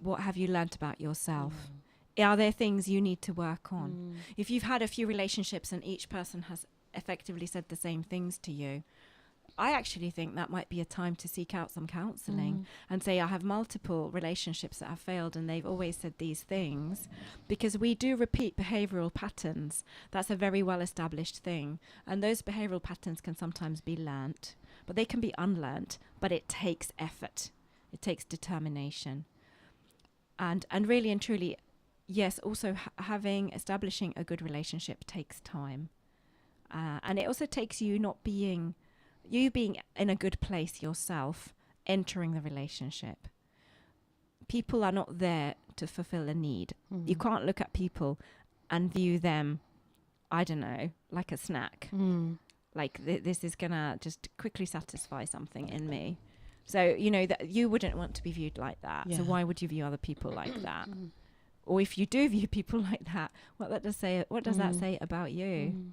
What have you learnt about yourself? Are there things you need to work on? If you've had a few relationships and each person has effectively said the same things to you, I actually think that might be a time to seek out some counselling and say, I have multiple relationships that have failed and they've always said these things, because we do repeat behavioural patterns. That's a very well established thing. And those behavioural patterns can sometimes be learnt, but they can be unlearned. But it takes effort. It takes determination. And really and truly, yes, also establishing a good relationship takes time. And it also takes you being in a good place yourself, entering the relationship. People are not there to fulfill a need. You can't look at people and view them, I don't know, like a snack. Like this is gonna just quickly satisfy something in me. So, that you wouldn't want to be viewed like that. Yeah. So why would you view other people like that? Or if you do view people like that, what does that say about you?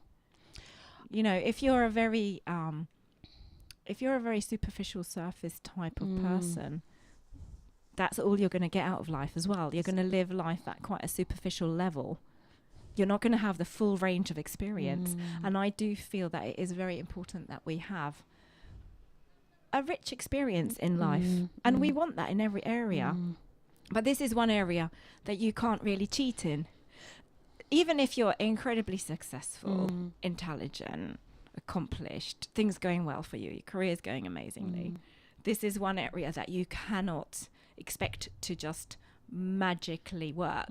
If you're a very superficial surface type of person, that's all you're going to get out of life as well. You're going to live life at quite a superficial level. You're not going to have the full range of experience. And I do feel that it is very important that we have a rich experience in life. And we want that in every area. But this is one area that you can't really cheat in. Even if you're incredibly successful, intelligent, accomplished, things going well for you, your career's going amazingly. This is one area that you cannot expect to just magically work.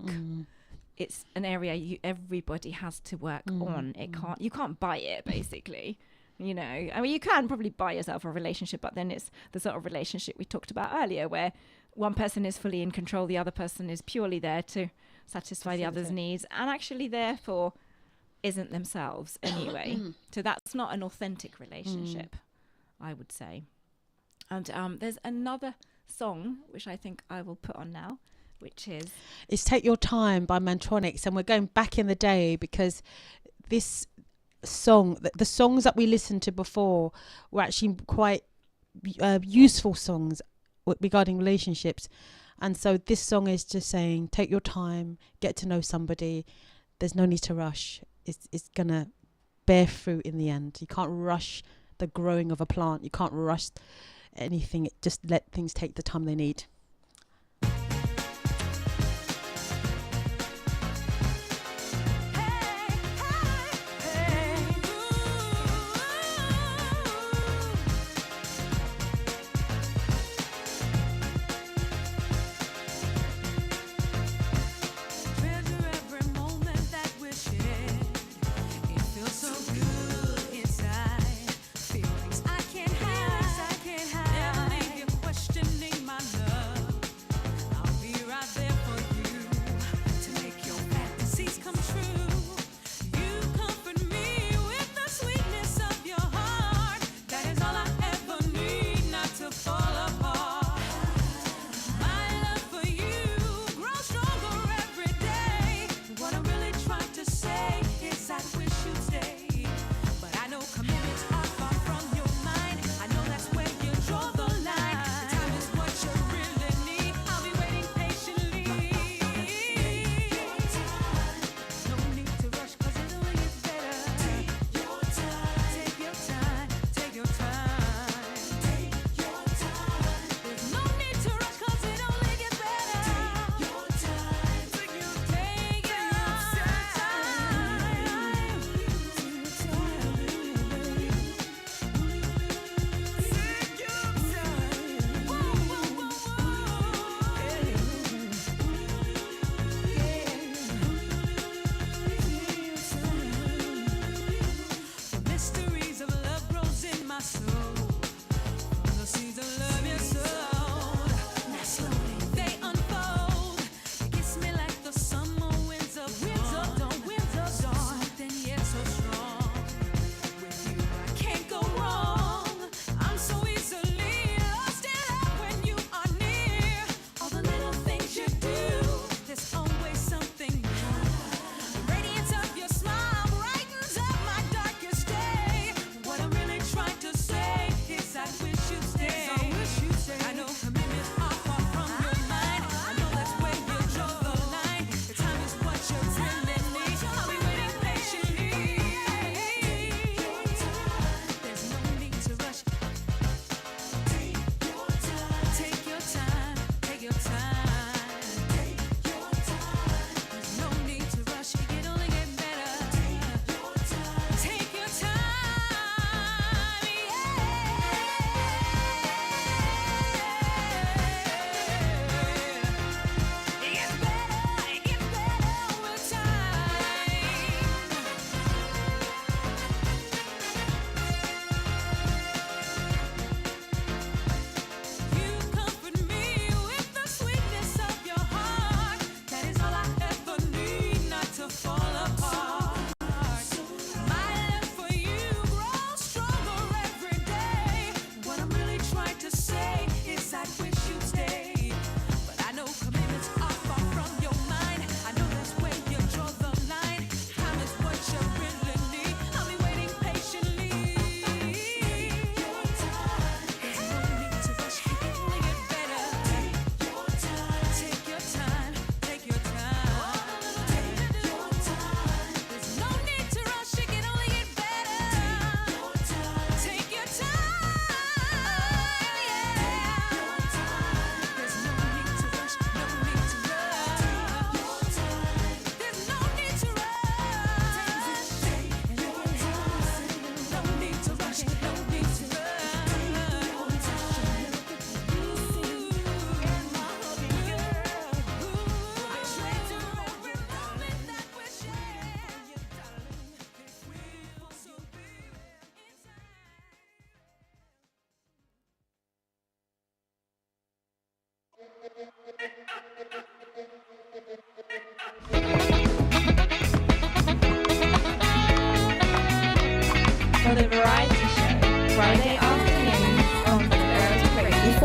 It's an area everybody has to work on. You can't buy it, basically. I mean, you can probably buy yourself a relationship, but then it's the sort of relationship we talked about earlier, where one person is fully in control, the other person is purely there to satisfy the other's needs, and actually therefore isn't themselves anyway. So that's not an authentic relationship, I would say. And there's another song which I think I will put on now, which is It's Take Your Time by Mantronics, and we're going back in the day because this song, the songs that we listened to before were actually quite useful songs regarding relationships. And so this song is just saying, take your time, get to know somebody. There's no need to rush. It's going to bear fruit in the end. You can't rush the growing of a plant. You can't rush anything. Just let things take the time they need. Questioning my love.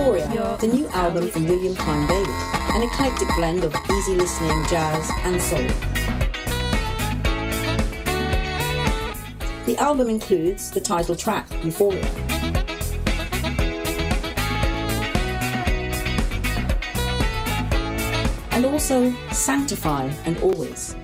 Euphoria, the new album from William Klein Bailey, an eclectic blend of easy listening, jazz and soul. The album includes the title track, Euphoria. And also Sanctify and Always.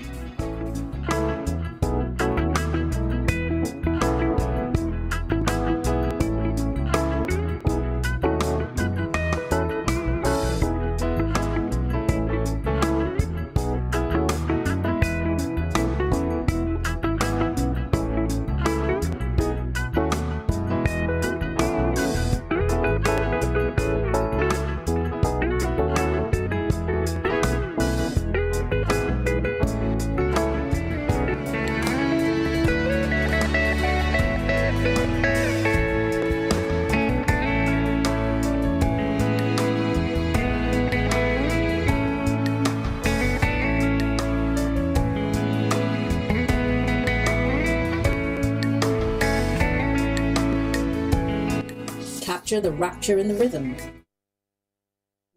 Capture the rapture in the rhythm.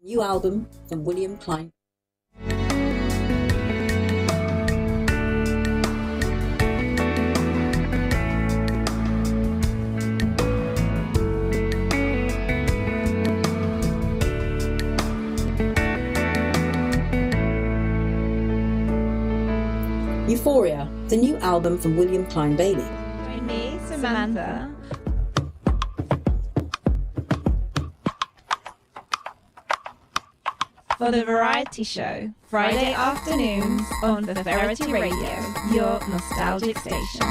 New album from William Klein. Euphoria, the new album from William Klein Bailey. Join me, Samantha. For the variety show, Friday afternoons on Feferity Radio, your nostalgic station.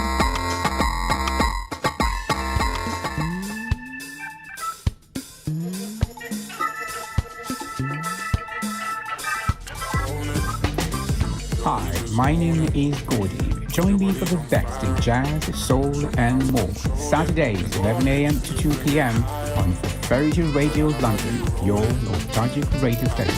Hi, my name is Gordy. Join me for the best in jazz, soul, and more. Saturdays, 11 a.m. to 2 p.m. on Feferity Radio London, your nostalgic radio station.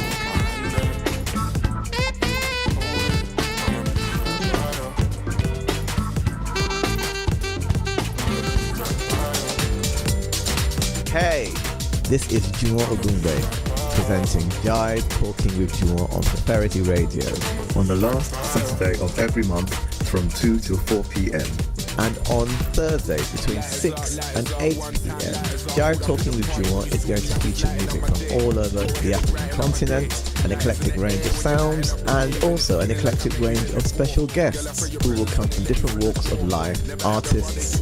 Hey, this is Juwon Ogungbe, presenting Jive Talking with Juwon on Feferity Radio on the last Saturday of every month from 2 till 4 p.m. and on Thursdays between 6 and 8 p.m. Jive Talking with Juwon is going to feature music from all over the African continent, an eclectic range of sounds, and also an eclectic range of special guests who will come from different walks of life, artists,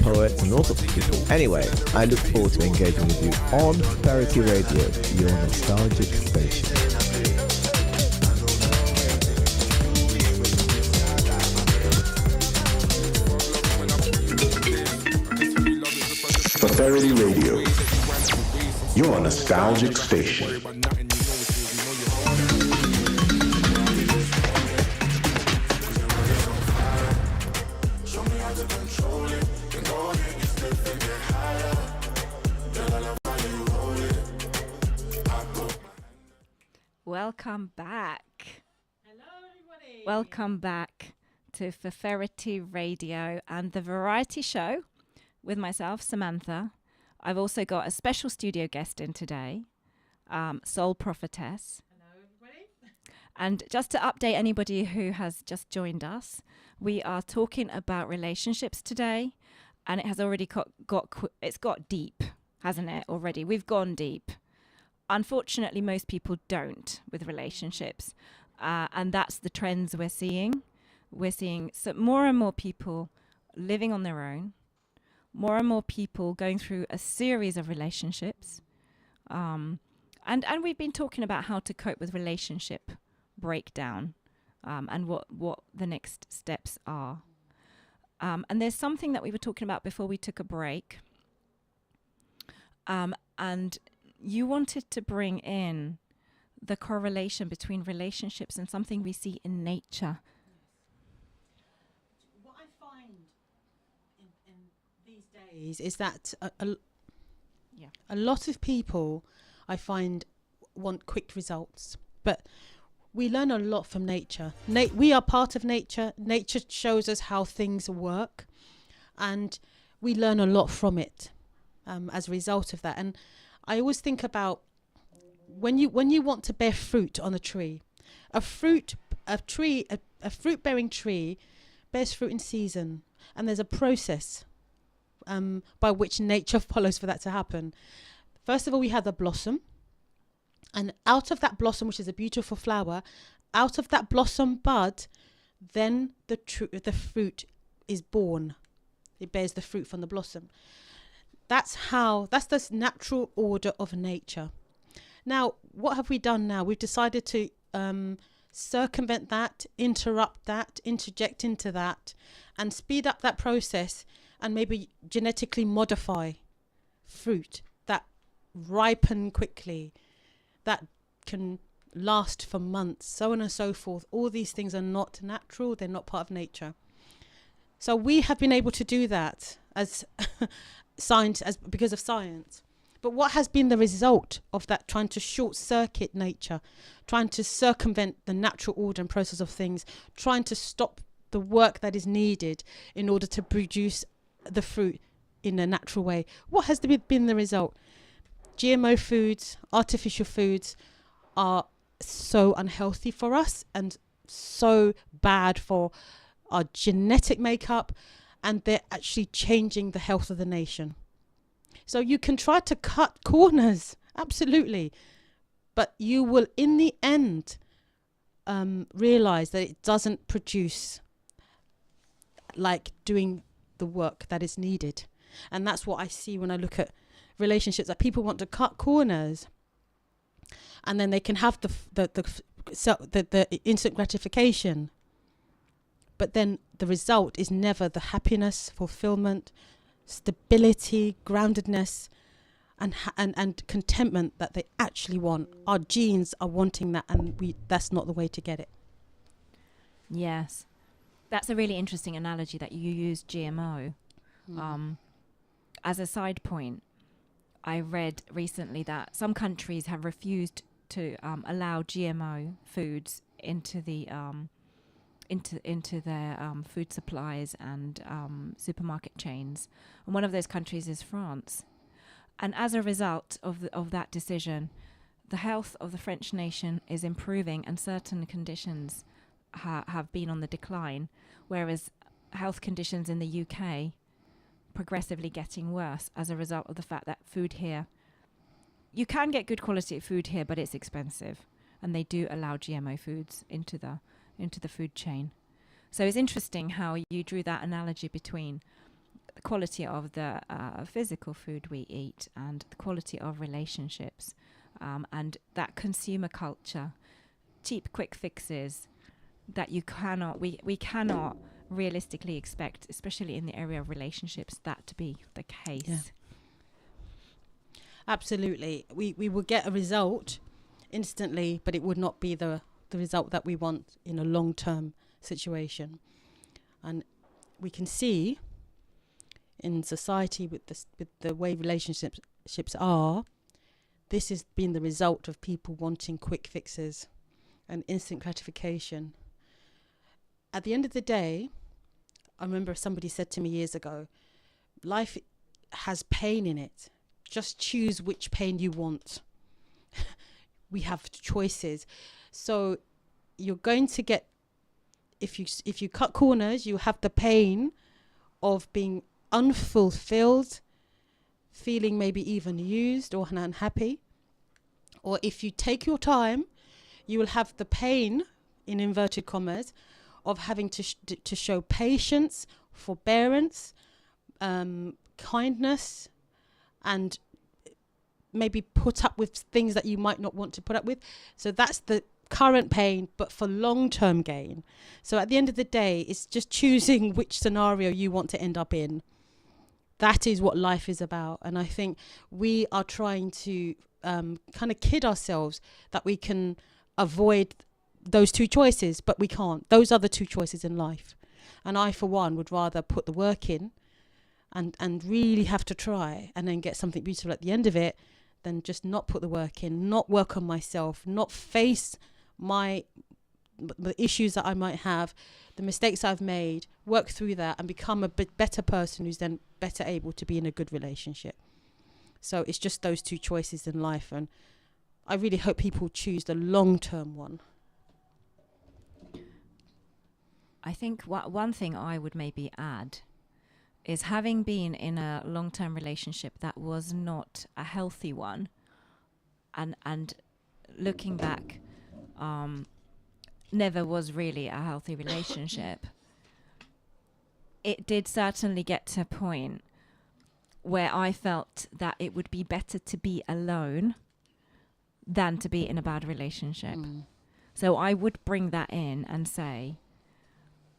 poets and all sorts of people. Anyway, I look forward to engaging with you on Feferity Radio, your nostalgic station. Feferity Radio, your nostalgic station. Welcome back. Hello, everybody. Welcome back to Feferity Radio and the variety show with myself, Samantha. I've also got a special studio guest in today, Soul Prophetess. Hello, everybody. And just to update anybody who has just joined us, we are talking about relationships today, and it has already got deep, hasn't it? Already, we've gone deep. Unfortunately, most people don't with relationships, and that's the trends we're seeing. We're seeing more and more people living on their own, more and more people going through a series of relationships, and we've been talking about how to cope with relationship breakdown, and what the next steps are. And there's something that we were talking about before we took a break, and you wanted to bring in the correlation between relationships and something we see in nature. What I find in these days is that a lot of people, I find, want quick results. But we learn a lot from nature. We are part of nature. Nature shows us how things work, and we learn a lot from it as a result of that. And I always think about when you want to bear fruit on a tree. A fruit bearing tree bears fruit in season, and there's a process by which nature follows for that to happen. First of all, we have the blossom, and out of that blossom, which is a beautiful flower, out of that blossom bud, then the fruit is born. It bears the fruit from the blossom. That's the natural order of nature. Now, what have we done now? We've decided to circumvent that, interrupt that, interject into that, and speed up that process, and maybe genetically modify fruit that ripen quickly, that can last for months, so on and so forth. All these things are not natural. They're not part of nature. So we have been able to do that as science, because of science. But what has been the result of that, trying to short circuit nature, trying to circumvent the natural order and process of things, trying to stop the work that is needed in order to produce the fruit in a natural way? What has been the result? GMO foods, artificial foods are so unhealthy for us and so bad for our genetic makeup, and they're actually changing the health of the nation. So you can try to cut corners, absolutely, but you will in the end realize that it doesn't produce like doing the work that is needed. And that's what I see when I look at relationships, that people want to cut corners, and then they can have the instant gratification, but then the result is never the happiness, fulfillment, stability, groundedness, and contentment that they actually want. Our genes are wanting that, and that's not the way to get it. Yes, that's a really interesting analogy that you use GMO. As a side point, I read recently that some countries have refused to allow GMO foods into the into their food supplies and supermarket chains, and one of those countries is France. And as a result of that decision, the health of the French nation is improving, and certain conditions have been on the decline, whereas health conditions in the UK progressively getting worse as a result of the fact that food here, you can get good quality food here, but it's expensive, and they do allow GMO foods into the food chain. So it's interesting how you drew that analogy between the quality of the physical food we eat and the quality of relationships, and that consumer culture, cheap quick fixes that we cannot realistically expect, especially in the area of relationships, that to be the case. Yeah. Absolutely. We will get a result instantly, but it would not be the result that we want in a long-term situation. And we can see in society with the way relationships are, this has been the result of people wanting quick fixes and instant gratification. At the end of the day, I remember somebody said to me years ago, life has pain in it. Just choose which pain you want. We have choices. So you're going to get, if you cut corners, you have the pain of being unfulfilled, feeling maybe even used or unhappy. Or if you take your time, you will have the pain, in inverted commas, of having to show patience, forbearance, kindness, and maybe put up with things that you might not want to put up with. So that's the current pain, but for long-term gain. So at the end of the day, it's just choosing which scenario you want to end up in. That is what life is about. And I think we are trying to kind of kid ourselves that we can avoid those two choices, but we can't. Those are the two choices in life. And I, for one, would rather put the work in and really have to try and then get something beautiful at the end of it than just not put the work in, not work on myself, not face the issues that I might have, the mistakes I've made, work through that and become a bit better person who's then better able to be in a good relationship. So it's just those two choices in life, and I really hope people choose the long-term one. I think one thing I would maybe add is, having been in a long-term relationship that was not a healthy one, and looking back, never was really a healthy relationship. It did certainly get to a point where I felt that it would be better to be alone than to be in a bad relationship. So I would bring that in and say,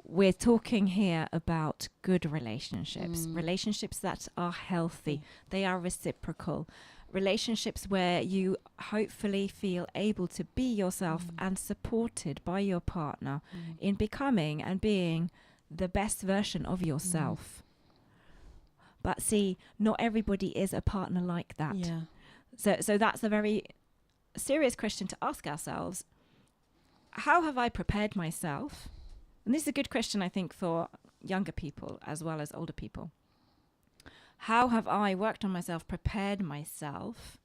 we're talking here about good relationships, relationships that are healthy, they are reciprocal, relationships where you hopefully feel able to be yourself and supported by your partner in becoming and being the best version of yourself. But see, not everybody is a partner like that. Yeah. So that's a very serious question to ask ourselves. How have I prepared myself? And this is a good question, I think, for younger people as well as older people. How have I worked on myself, prepared myself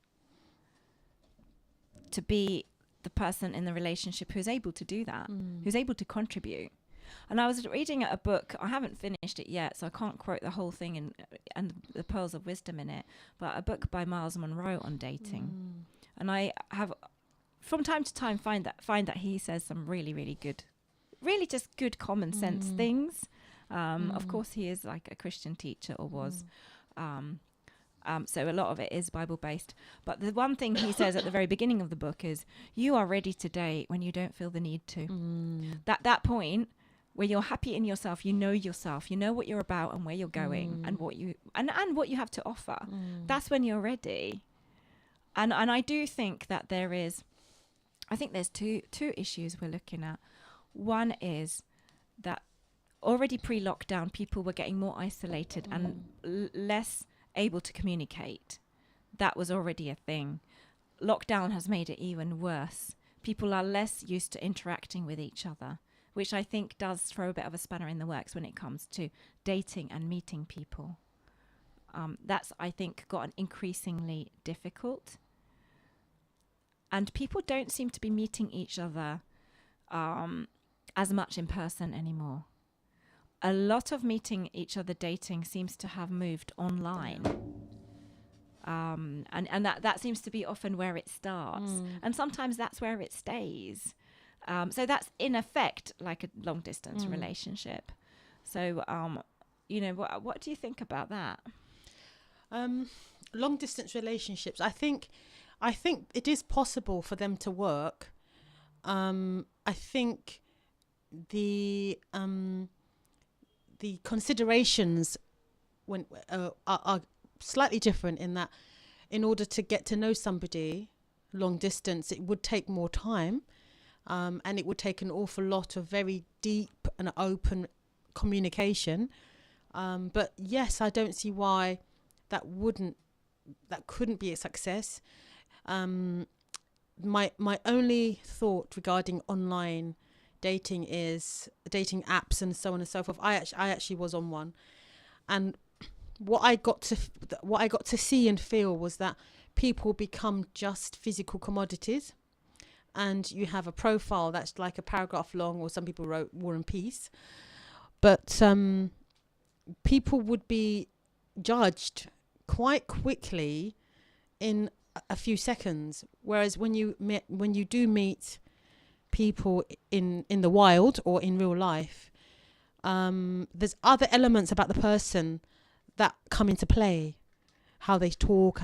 to be the person in the relationship who's able to do that, who's able to contribute? And I was reading a book, I haven't finished it yet, so I can't quote the whole thing and the pearls of wisdom in it, but a book by Miles Monroe on dating. And I have, from time to time, find that he says some really, really good, really just good common sense things. Of course, he is like a Christian teacher, or was. So a lot of it is Bible-based. But the one thing he says at the very beginning of the book is, you are ready to date when you don't feel the need to. That point where you're happy in yourself, you know what you're about and where you're going and what you have to offer. That's when you're ready. And I do think that there's two issues we're looking at. One is that already pre-lockdown, people were getting more isolated and less able to communicate. That was already a thing. Lockdown has made it even worse. People are less used to interacting with each other, which I think does throw a bit of a spanner in the works when it comes to dating and meeting people. That's, I think, gotten increasingly difficult. And people don't seem to be meeting each other as much in person anymore. A lot of meeting each other dating seems to have moved online. And that seems to be often where it starts. And sometimes that's where it stays. So that's in effect like a long distance relationship. So, what do you think about that? Long distance relationships, I think it is possible for them to work. I think the considerations are slightly different, in that in order to get to know somebody long distance, it would take more time, and it would take an awful lot of very deep and open communication. But yes, I don't see why that couldn't be a success. My only thought regarding online dating is dating apps and so on and so forth. I actually was on one, and what I got to see and feel was that people become just physical commodities, and you have a profile that's like a paragraph long, or some people wrote War and Peace, but people would be judged quite quickly in a few seconds, whereas when you do meet people in the wild or in real life, there's other elements about the person that come into play. How they talk,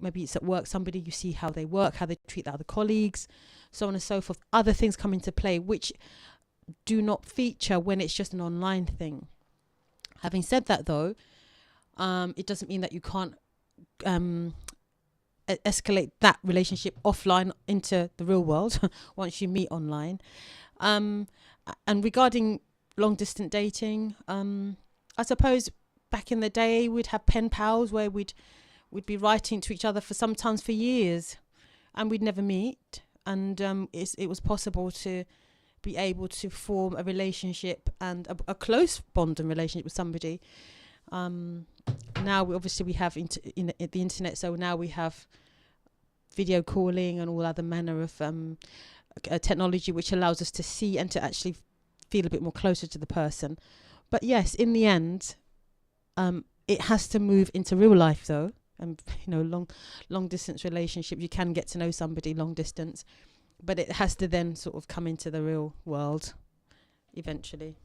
maybe it's at work, somebody, you see how they work, how they treat the other colleagues, so on and so forth. Other things come into play which do not feature when it's just an online thing. Having said that, though, it doesn't mean that you can't escalate that relationship offline into the real world once you meet online. And regarding long distance dating, I suppose back in the day we'd have pen pals where we'd be writing to each other sometimes for years, and we'd never meet, and it was possible to be able to form a relationship and a close bond and relationship with somebody Now we have the internet, so now we have video calling and all other manner of technology which allows us to see and to actually feel a bit more closer to the person. But yes, in the end, it has to move into real life though. And long distance relationship, you can get to know somebody long distance, but it has to then sort of come into the real world eventually.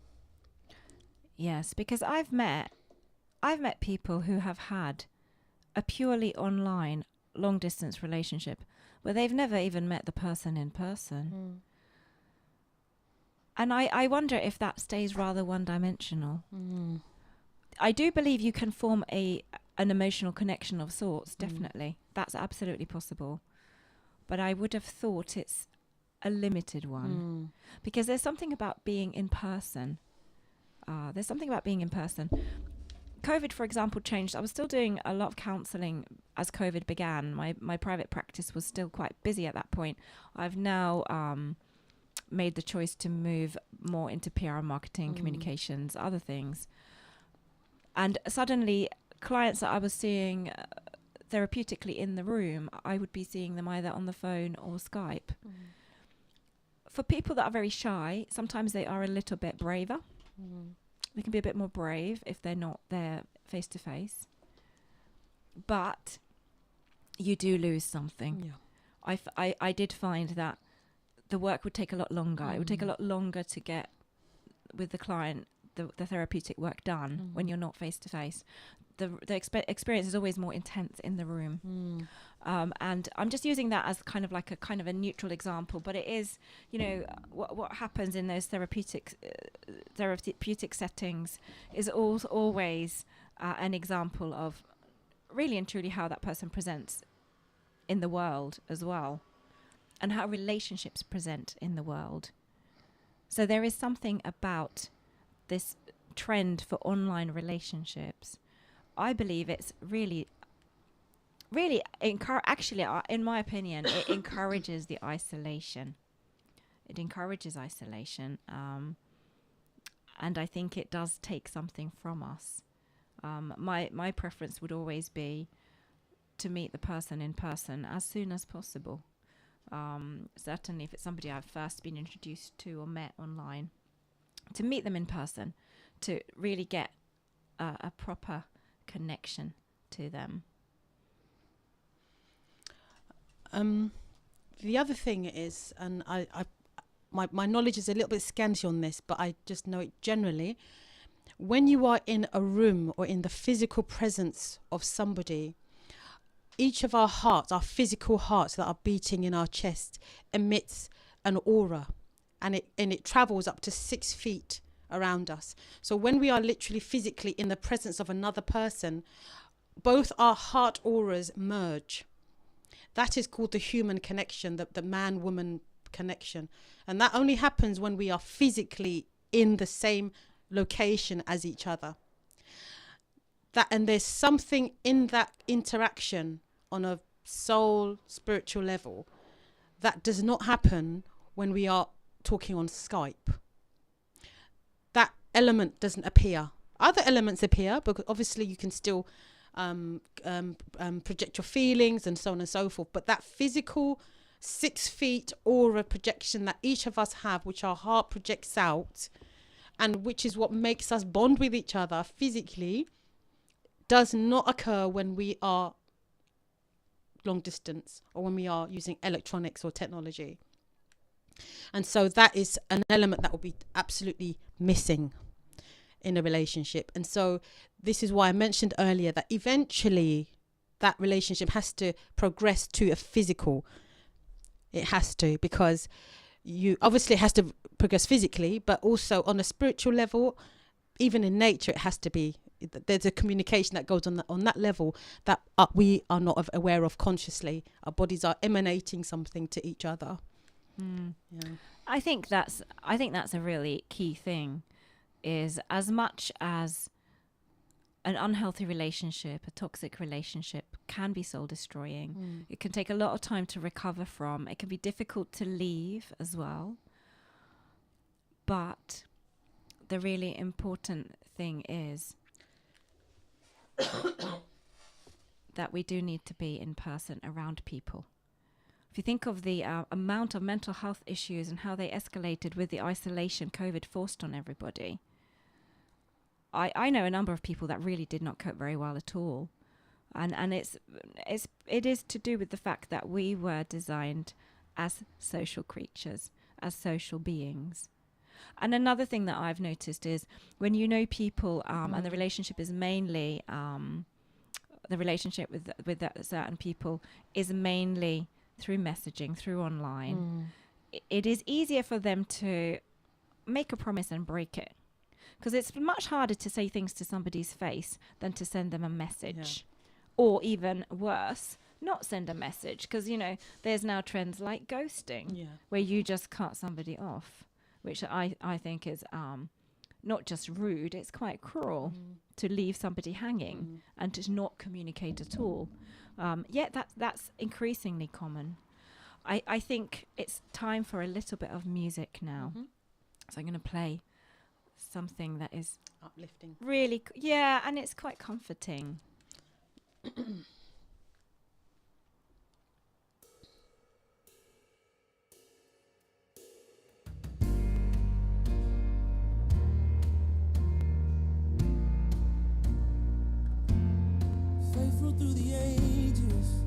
Yes, because I've met people who have had a purely online long distance relationship where they've never even met the person in person. And I wonder if that stays rather one-dimensional. I do believe you can form an emotional connection of sorts, definitely. That's absolutely possible. But I would have thought it's a limited one. Because there's something about being in person. COVID, for example, changed. I was still doing a lot of counselling as COVID began. My private practice was still quite busy at that point. I've now made the choice to move more into PR, marketing, communications, other things. And suddenly, clients that I was seeing therapeutically in the room, I would be seeing them either on the phone or Skype. For people that are very shy, sometimes they are a little bit braver. They can be a bit more brave if they're not there face to face. But you do lose something. I did find that the work would take a lot longer. It would take a lot longer to get with the client the therapeutic work done when you're not face to face. The experience is always more intense in the room. And I'm just using that as kind of a neutral example, but it is, what happens in those therapeutic settings is always an example of really and truly how that person presents in the world as well, and how relationships present in the world. So there is something about this trend for online relationships. I believe it's really actually, in my opinion, it encourages the isolation. It encourages isolation, and I think it does take something from us. My preference would always be to meet the person in person as soon as possible. Certainly, if it's somebody I've first been introduced to or met online, to meet them in person, to really get a proper connection to them. The other thing is, and my knowledge is a little bit scanty on this, but I just know it generally. When you are in a room or in the physical presence of somebody, each of our hearts, our physical hearts that are beating in our chest, emits an aura, and it travels up to 6 feet around us. So when we are literally physically in the presence of another person, both our heart auras merge. That is called the human connection, the man-woman connection. And that only happens when we are physically in the same location as each other. And there's something in that interaction on a soul, spiritual level that does not happen when we are talking on Skype. That element doesn't appear. Other elements appear, because obviously you can still project your feelings and so on and so forth. But that physical 6 feet aura projection that each of us have, which our heart projects out, and which is what makes us bond with each other physically, does not occur when we are long distance or when we are using electronics or technology. And so that is an element that will be absolutely missing in a relationship. And so this is why I mentioned earlier that eventually that relationship has to progress to a physical. It has to, because you obviously it has to progress physically, but also on a spiritual level, even in nature, it has to be. There's a communication that goes on that level that we are not aware of consciously. Our bodies are emanating something to each other. Yeah. I think that's a really key thing, is as much as an unhealthy relationship, a toxic relationship can be soul destroying. It can take a lot of time to recover from. It can be difficult to leave as well. But the really important thing is that we do need to be in person around people. If you think of the amount of mental health issues and how they escalated with the isolation COVID forced on everybody, I know a number of people that really did not cope very well at all. And it is to do with the fact that we were designed as social creatures, as social beings. And another thing that I've noticed is when you know people and the relationship is mainly the relationship with that certain people is mainly through messaging, through online. It is easier for them to make a promise and break it, because it's much harder to say things to somebody's face than to send them a message. Or even worse, not send a message, because, you know, there's now trends like ghosting, where you just cut somebody off, which I think is not just rude, it's quite cruel to leave somebody hanging and to not communicate at all. Yet that's increasingly common. I think it's time for a little bit of music now. So I'm going to play something that is uplifting. Really, and it's quite comforting. Faithful through the ages,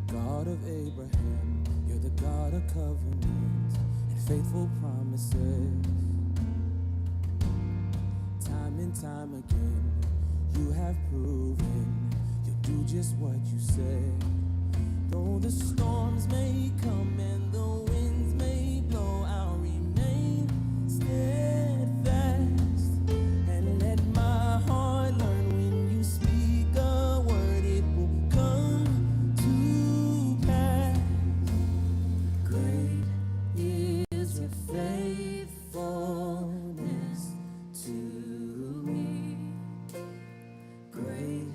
God of Abraham, you're the God of covenants and faithful promises. Time and time again, you have proven you'll do just what you said. Though the storms may come and the winds may blow, I'll remain steadfast and let my heart learn when you speak a word, it will come to pass. Great is your faithfulness to me. Great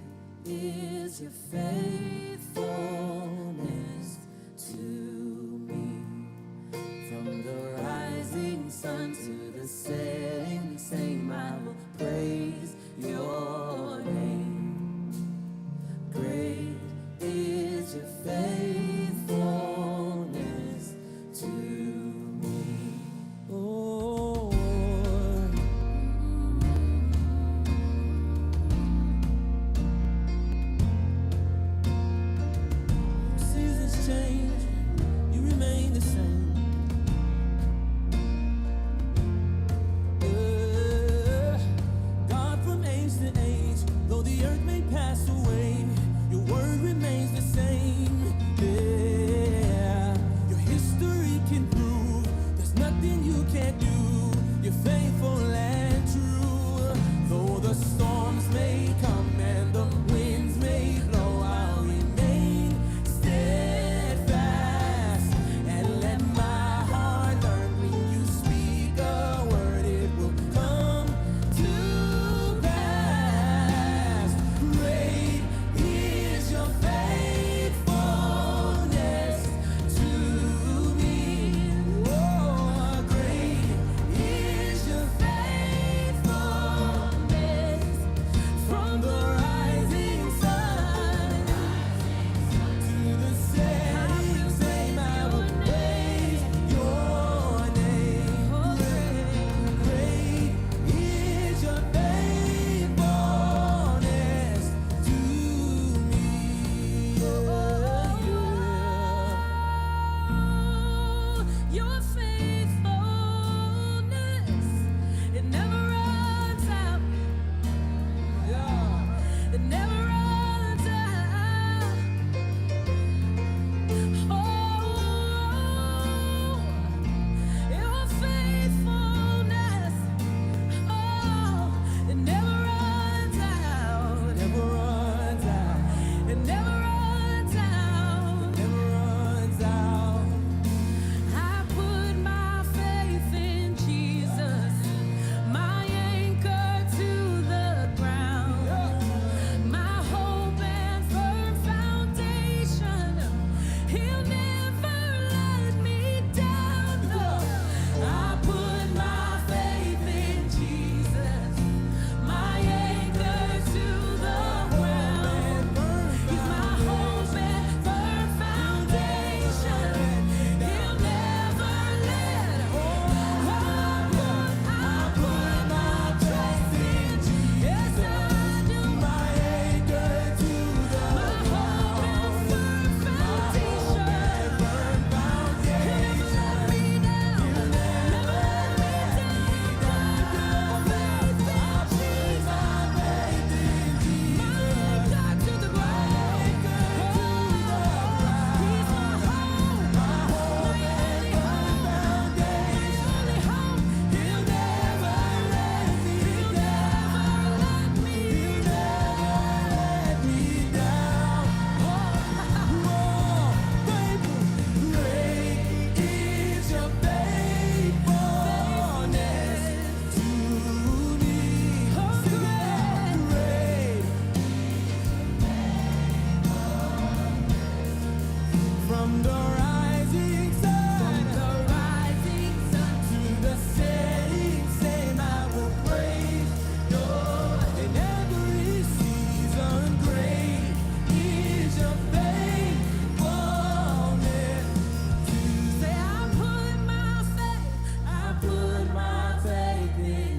is your faithfulness to me. From the rising sun to the setting same, I will praise your name. Great is your faithfulness to me. Oh, seasons change, you remain the same. God from age to age, though the earth may pass away, your word remains the same. Yeah, your history can prove there's nothing you can't do. You're faithful and true. Though the storms may come and the winds may blow, I'll remain steadfast and let my heart learn when you speak a word, it will come to pass. Great is your faith.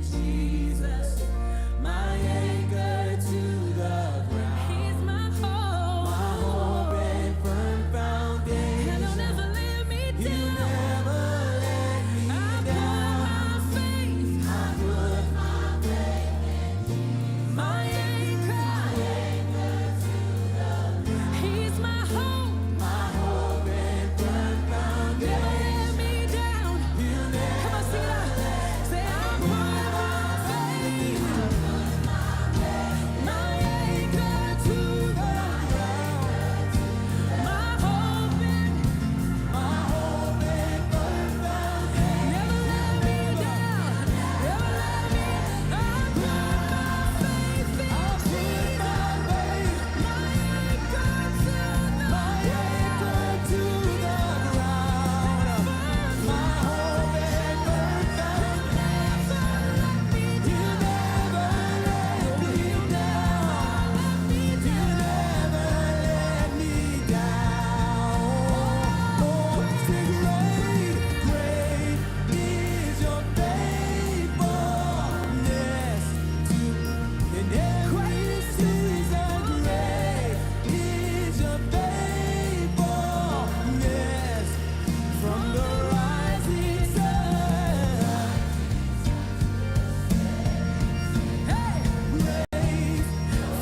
Jesus, my anchor to the ground. He's my hope and firm foundation. And he'll never let me down. He'll never let me down. I put my faith in Jesus. My anchor to the ground. He's my hope and firm foundation. Never let me down. He'll never. Come on, sing it out. Say, I put my faith. My anchor to the ground. My hope and firm foundation. Never let me down. Never let me. I put my faith in Jesus. My anchor to the ground. My hope and firm from the rising sun. Hey,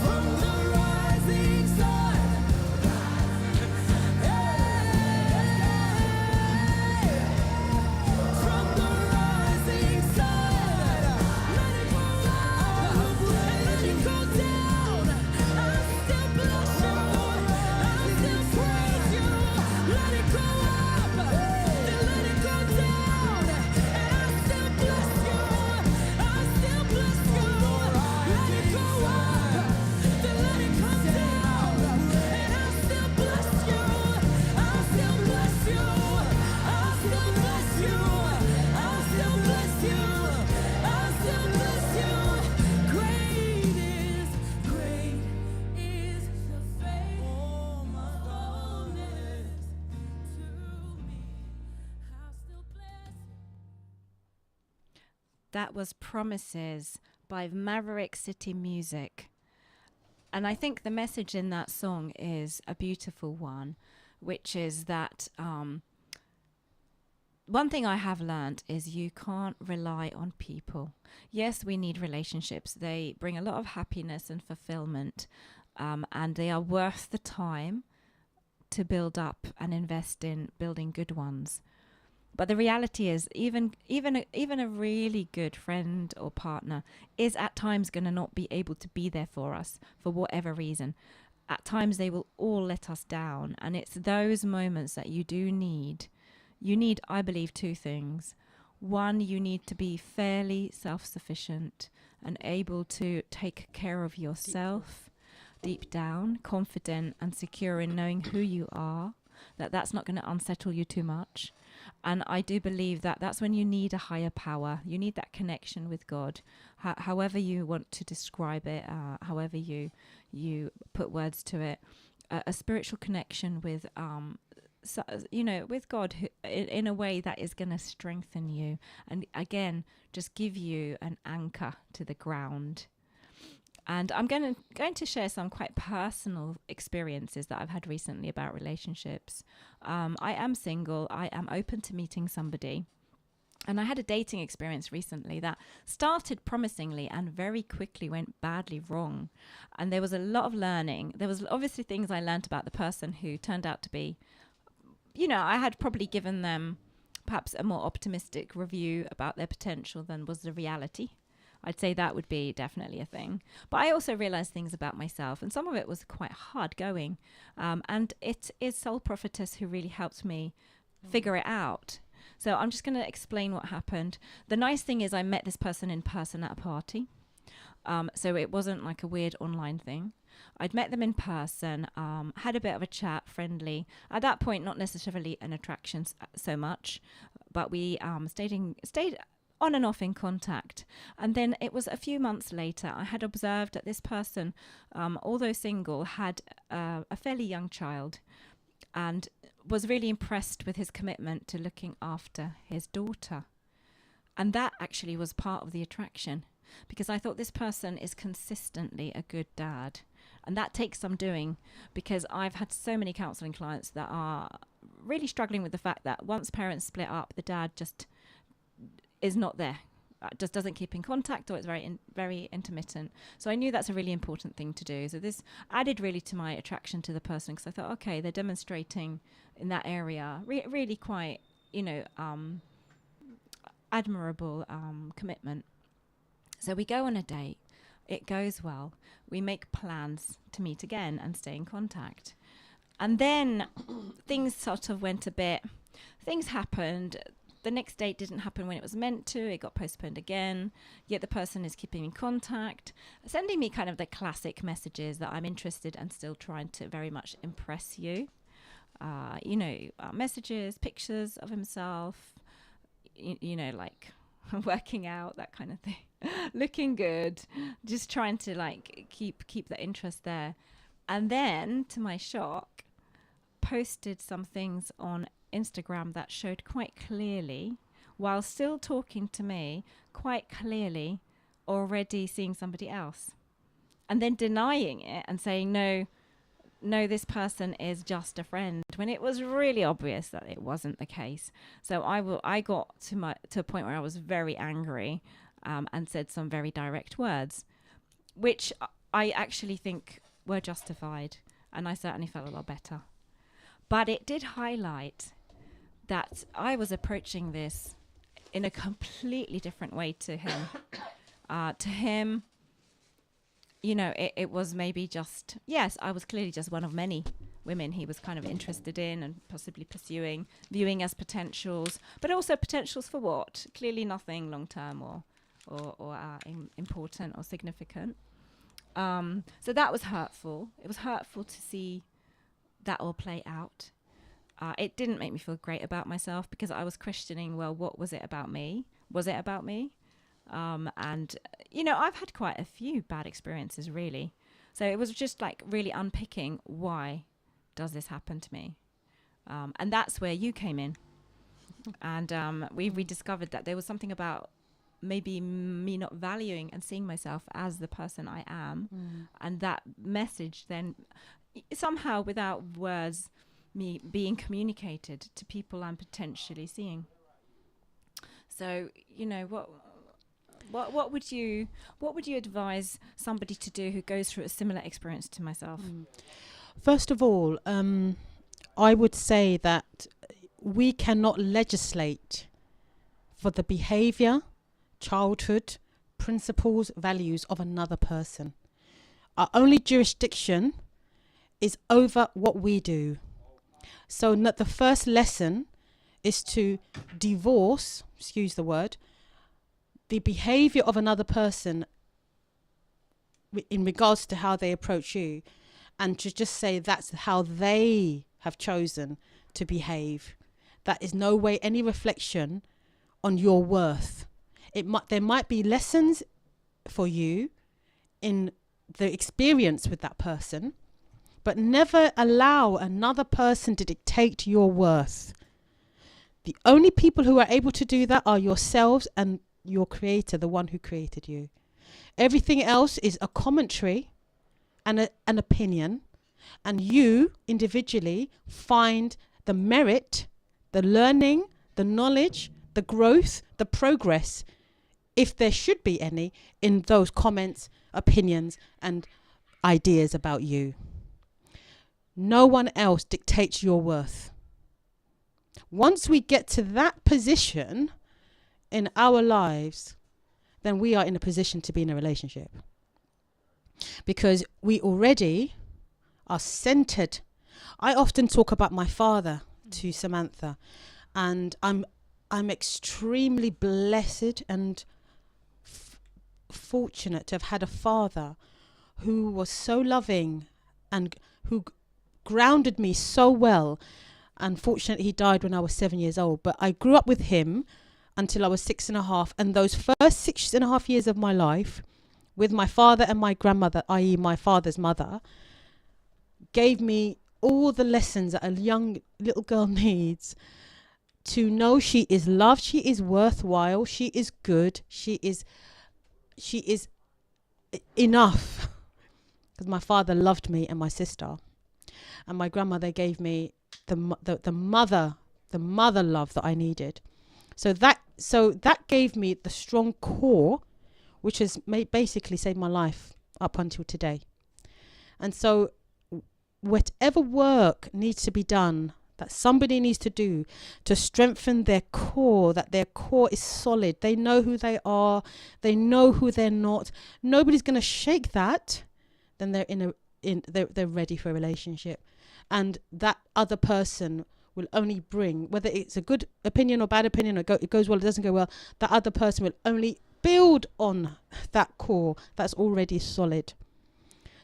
from the rising sun. From the rising sun. Let it go up and let it go down. I still bless you. I still praise you. Let it go up and let it go down. And I still bless you. I still bless you. Let it go up then let it come down. And I still bless you. I still bless you. I still bless you. I still bless you. I still bless you. Great is the faithfulness to me. I still bless you. That was Promises by Maverick City Music. And I think the message in that song is a beautiful one, which is that one thing I have learned is you can't rely on people. Yes, we need relationships. They bring a lot of happiness and fulfillment, and they are worth the time to build up and invest in building good ones. But the reality is, even a really good friend or partner is at times going to not be able to be there for us for whatever reason. At times they will all let us down, and it's those moments that you do need. You need, I believe, two things. One, you need to be fairly self-sufficient and able to take care of yourself deep down, confident and secure in knowing who you are, that's not going to unsettle you too much. And I do believe that that's when you need a higher power. You need that connection with God, however you want to describe it, however you put words to it, a spiritual connection with with God in a way that is going to strengthen you and again just give you an anchor to the ground. And I'm going to share some quite personal experiences that I've had recently about relationships. I am single. I am open to meeting somebody. And I had a dating experience recently that started promisingly and very quickly went badly wrong. And there was a lot of learning. There was obviously things I learned about the person who turned out to be, I had probably given them perhaps a more optimistic review about their potential than was the reality. I'd say that would be definitely a thing. But I also realized things about myself, and some of it was quite hard going. And it is Soul Prophetess who really helped me figure it out. So I'm just going to explain what happened. The nice thing is I met this person in person at a party. So it wasn't like a weird online thing. I'd met them in person, had a bit of a chat, friendly. At that point, not necessarily an attraction so much, but we stayed on and off in contact. And then it was a few months later, I had observed that this person, although single, had a fairly young child and was really impressed with his commitment to looking after his daughter. And that actually was part of the attraction, because I thought this person is consistently a good dad. And that takes some doing, because I've had so many counselling clients that are really struggling with the fact that once parents split up, the dad just is not there, just doesn't keep in contact, or it's very intermittent. So I knew that's a really important thing to do. So this added really to my attraction to the person, because I thought, okay, they're demonstrating in that area really quite, admirable commitment. So we go on a date. It goes well. We make plans to meet again and stay in contact. And then things sort of went a bit, things happened. The next date didn't happen when it was meant to. It got postponed again. Yet the person is keeping in contact, sending me kind of the classic messages that I'm interested and still trying to very much impress you. Messages, pictures of himself, like working out, that kind of thing. Looking good, just trying to like keep the interest there. And then, to my shock, posted some things on Instagram that showed quite clearly, while still talking to me, quite clearly already seeing somebody else, and then denying it and saying no, this person is just a friend, when it was really obvious that it wasn't the case. So I got to a point where I was very angry, and said some very direct words, which I actually think were justified, and I certainly felt a lot better. But it did highlight that I was approaching this in a completely different way to him. To him, it was maybe just, yes, I was clearly just one of many women he was kind of interested in and possibly pursuing, viewing as potentials, but also potentials for what? Clearly nothing long-term or important or significant. So that was hurtful. It was hurtful to see that all play out. It didn't make me feel great about myself, because I was questioning, well, what was it about me? Was it about me? And I've had quite a few bad experiences, really. So it was just like really unpicking, why does this happen to me? And that's where you came in. And we discovered that there was something about maybe me not valuing and seeing myself as the person I am. And that message then somehow, without words, me being communicated to people I'm potentially seeing. So, what would you advise somebody to do who goes through a similar experience to myself? First of all, I would say that we cannot legislate for the behavior, childhood, principles, values of another person. Our only jurisdiction is over what we do. So the first lesson is to divorce, excuse the word, the behavior of another person in regards to how they approach you, and to just say that's how they have chosen to behave. That is no way any reflection on your worth. There might be lessons for you in the experience with that person, but never allow another person to dictate your worth. The only people who are able to do that are yourselves and your creator, the one who created you. Everything else is a commentary and an opinion, and you individually find the merit, the learning, the knowledge, the growth, the progress, if there should be any, in those comments, opinions and ideas about you. No one else dictates your worth. Once we get to that position in our lives, then we are in a position to be in a relationship, because we already are centered. I often talk about my father to Samantha, and I'm extremely blessed and fortunate to have had a father who was so loving and who grounded me so well. Unfortunately, he died when I was 7 years old, but I grew up with him until I was 6.5. And those first 6.5 years of my life with my father and my grandmother, i.e. my father's mother, gave me all the lessons that a young little girl needs to know she is loved, she is worthwhile, she is good, she is enough. Because my father loved me and my sister, and my grandmother gave me the mother love that I needed. So that gave me the strong core, which has basically saved my life up until today. And so whatever work needs to be done, that somebody needs to do to strengthen their core, that their core is solid, they know who they are, they know who they're not, nobody's going to shake that, then they're ready for a relationship. And that other person will only bring, whether it's a good opinion or bad opinion, or it goes well, it doesn't go well, that other person will only build on that core that's already solid.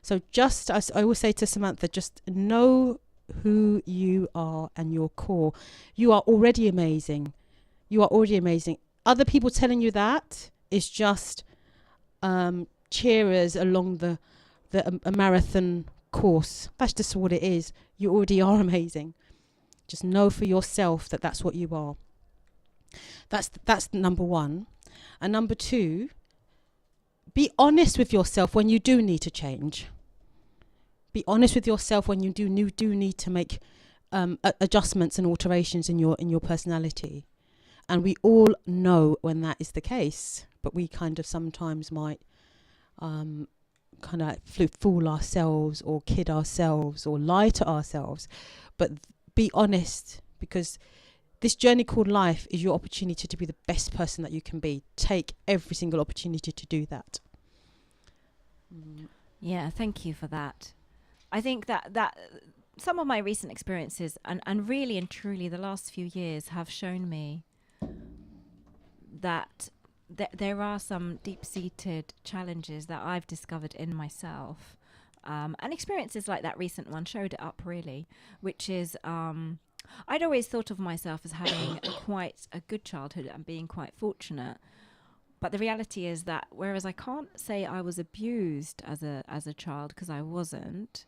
So just, as I always say to Samantha, just know who you are and your core. You are already amazing. You are already amazing. Other people telling you that is just cheerers along a marathon course. That's just what it is. You already are amazing. Just know for yourself that that's what you are. That's number one. And number two, be honest with yourself when you do need to change. Be honest with yourself when you do need to make adjustments and alterations in your personality. And we all know when that is the case, but we kind of sometimes might kind of fool ourselves or kid ourselves or lie to ourselves. But be honest, because this journey called life is your opportunity to be the best person that you can be. Take every single opportunity to do that. Yeah, thank you for that. I think that some of my recent experiences and really and truly the last few years have shown me that there are some deep-seated challenges that I've discovered in myself. And experiences like that recent one showed it up really, which is I'd always thought of myself as having quite a good childhood and being quite fortunate. But the reality is that whereas I can't say I was abused as a child, because I wasn't,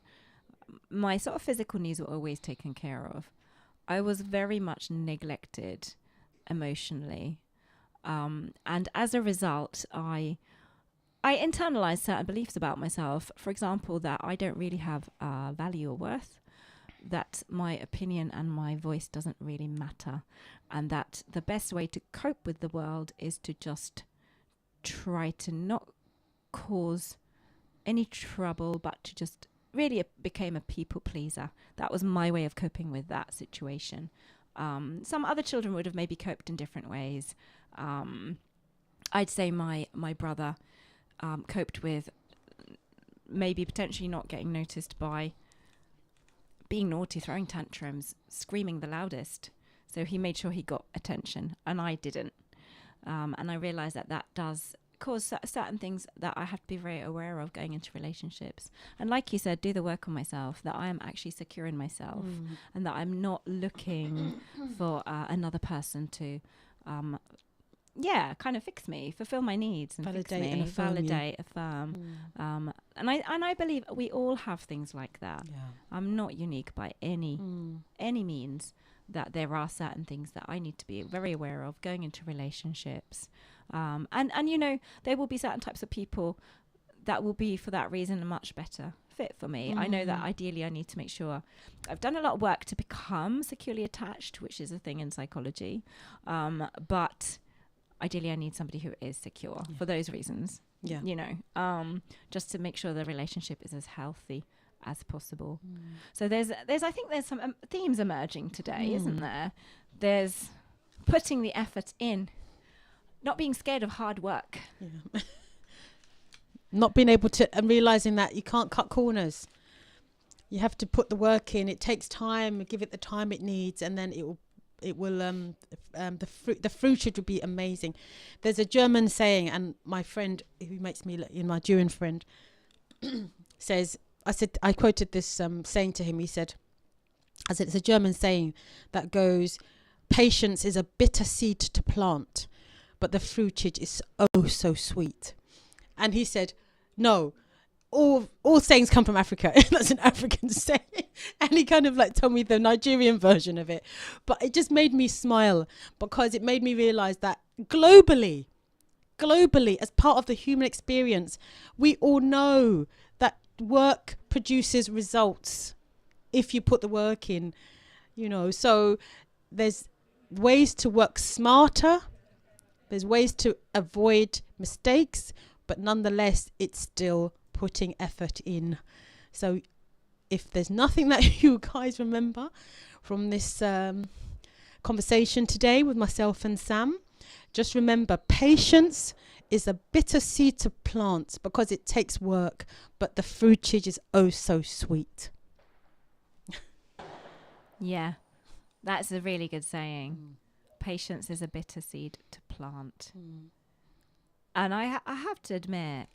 my sort of physical needs were always taken care of. I was very much neglected emotionally. And as a result, I internalized certain beliefs about myself. For example, that I don't really have value or worth, that my opinion and my voice doesn't really matter, and that the best way to cope with the world is to just try to not cause any trouble, but to just really became a people pleaser. That was my way of coping with that situation. Some other children would have maybe coped in different ways. I'd say my brother coped with maybe potentially not getting noticed by being naughty, throwing tantrums, screaming the loudest. So he made sure he got attention, and I didn't. And I realized that does cause certain things that I have to be very aware of going into relationships. And like you said, do the work on myself, that I am actually secure in myself, and that I'm not looking for another person to kind of fix me, fulfill my needs, and validate fix me, and affirm affirm. And I believe we all have things like that. Yeah. I'm not unique by any means. That there are certain things that I need to be very aware of going into relationships. And you know, there will be certain types of people that will be, for that reason, a much better fit for me. I know that ideally I need to make sure I've done a lot of work to become securely attached, which is a thing in psychology. But ideally I need somebody who is secure for those reasons. Yeah. You know, just to make sure the relationship is as healthy as possible. So there's I think there's some themes emerging today, isn't there? There's putting the effort in, not being scared of hard work. Yeah. Not being able to, and realizing that you can't cut corners. You have to put the work in. It takes time. Give it the time it needs, and then it will the fruit will be amazing. There's a German saying, and my friend who makes me my German friend says, I quoted this saying to him. He said, I said, it's a German saying that goes, patience is a bitter seed to plant, but the fruitage is oh so sweet. And he said, no, all sayings come from Africa. That's an African saying. And he kind of like told me the Nigerian version of it. But it just made me smile, because it made me realize that globally, as part of the human experience, we all know that work produces results if you put the work in, you know. So there's ways to work smarter, there's ways to avoid mistakes, but nonetheless, it's still putting effort in. So if there's nothing that you guys remember from this conversation today with myself and Sam, just remember, patience is a bitter seed to plant because it takes work, but the fruitage is oh so sweet. Yeah, that's a really good saying. Patience is a bitter seed to plant. And I have to admit,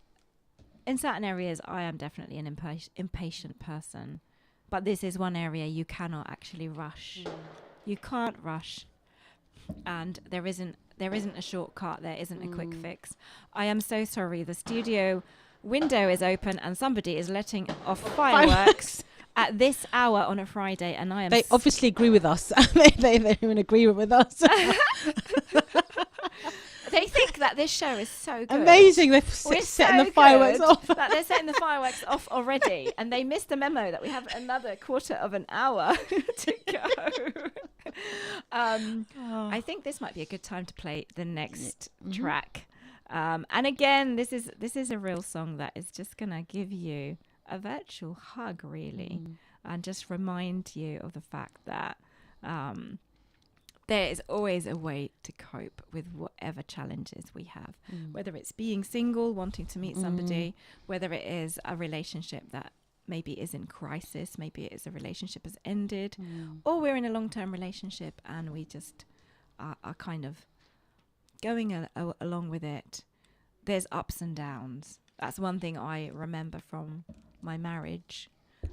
in certain areas, I am definitely an impatient person. But this is one area you cannot actually rush. You can't rush. And there isn't a shortcut. There isn't a quick fix. I am so sorry. The studio window is open and somebody is letting off fireworks at this hour on a Friday. And I am... They obviously agree with us. They're in agreement with us. They think that this show is so good. Amazing. They're setting the fireworks off. That they're setting the fireworks off already. And they missed the memo that we have another quarter of an hour to go. I think this might be a good time to play the next track. And again, this is a real song that is just going to give you a virtual hug, really. And just remind you of the fact that... there is always a way to cope with whatever challenges we have, whether it's being single, wanting to meet somebody, whether it is a relationship that maybe is in crisis, maybe it is a relationship has ended, or we're in a long-term relationship and we just are kind of going along with it. There's ups and downs. That's one thing I remember from my marriage,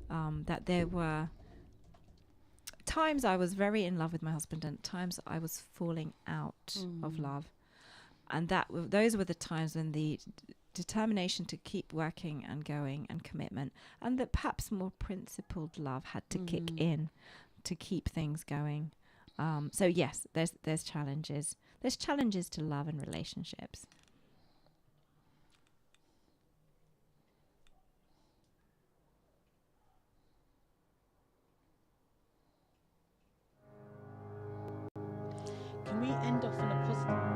that there were times I was very in love with my husband and times I was falling out of love. And those were the times when the determination to keep working and going and commitment and that perhaps more principled love had to kick in to keep things going. So yes, there's challenges. There's challenges to love and relationships. Can we end off on a positive?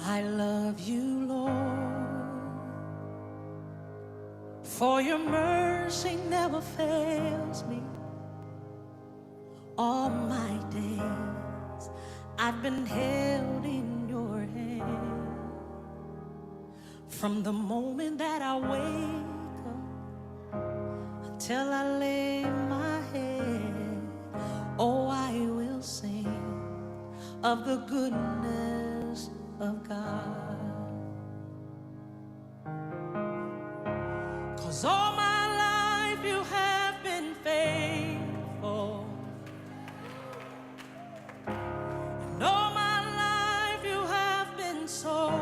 I love you, Lord, for your mercy never fails me. All my days I've been held in your hand. From the moment that I wake up until I lay my head, oh, I will sing of the goodness of God. 'Cause all my life you have been faithful, and all my life you have been so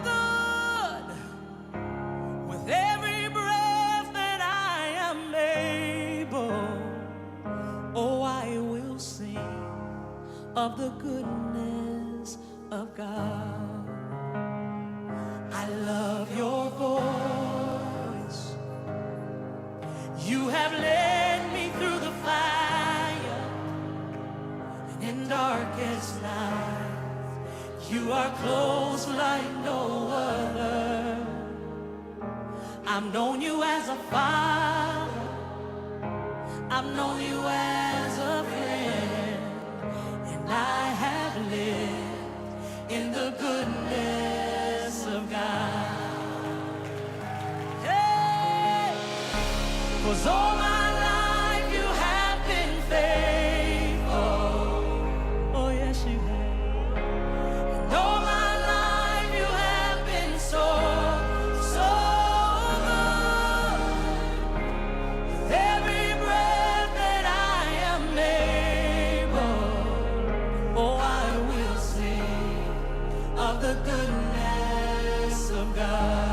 good. With every breath that I am able, oh, I will sing of the goodness of God. I love your voice. You have led me through the fire, and in darkest night, you are close like no other. I've known you as a father, I've known you as a friend, and I have lived in the goodness of God. Hey! 'Cause all my life you have been faithful. Oh yes you have. And all my life you have been so good. With every breath that I am able, oh, I will sing of the goodness of God.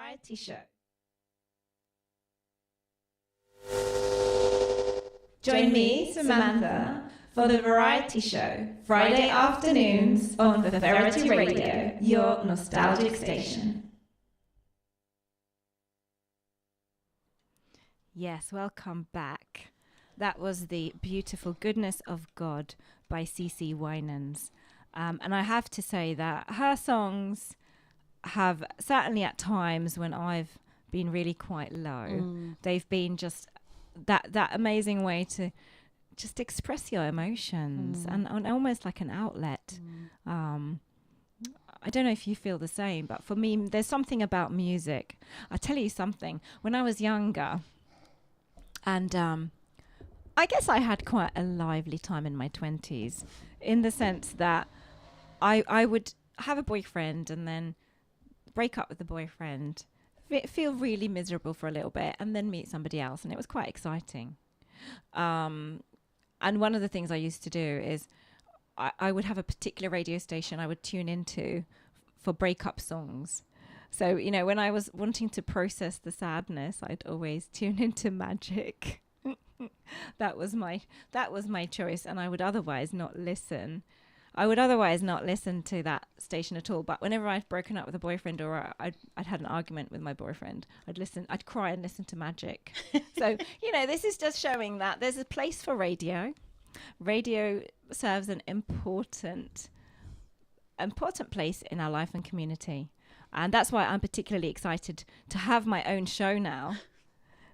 Variety Show. Join me, Samantha, for the Variety Show, Friday afternoons on Feferity Radio, your nostalgic station. Yes, welcome back. That was the beautiful Goodness of God by C.C. Winans. And I have to say that her songs have, certainly at times when I've been really quite low, they've been just that amazing way to just express your emotions and almost like an outlet. I don't know if you feel the same, but for me, there's something about music. I'll tell you something. When I was younger, and I guess I had quite a lively time in my 20s, in the sense that I would have a boyfriend and then break up with the boyfriend, feel really miserable for a little bit, and then meet somebody else, and it was quite exciting. And one of the things I used to do is I would have a particular radio station I would tune into for breakup songs. So, you know, when I was wanting to process the sadness, I'd always tune into Magic. That was my choice, and I would otherwise not listen. I would otherwise not listen to that station at all. But whenever I'd broken up with a boyfriend or I'd had an argument with my boyfriend, I'd cry and listen to Magic. So, you know, this is just showing that there's a place for radio. Radio serves an important place in our life and community. And that's why I'm particularly excited to have my own show now.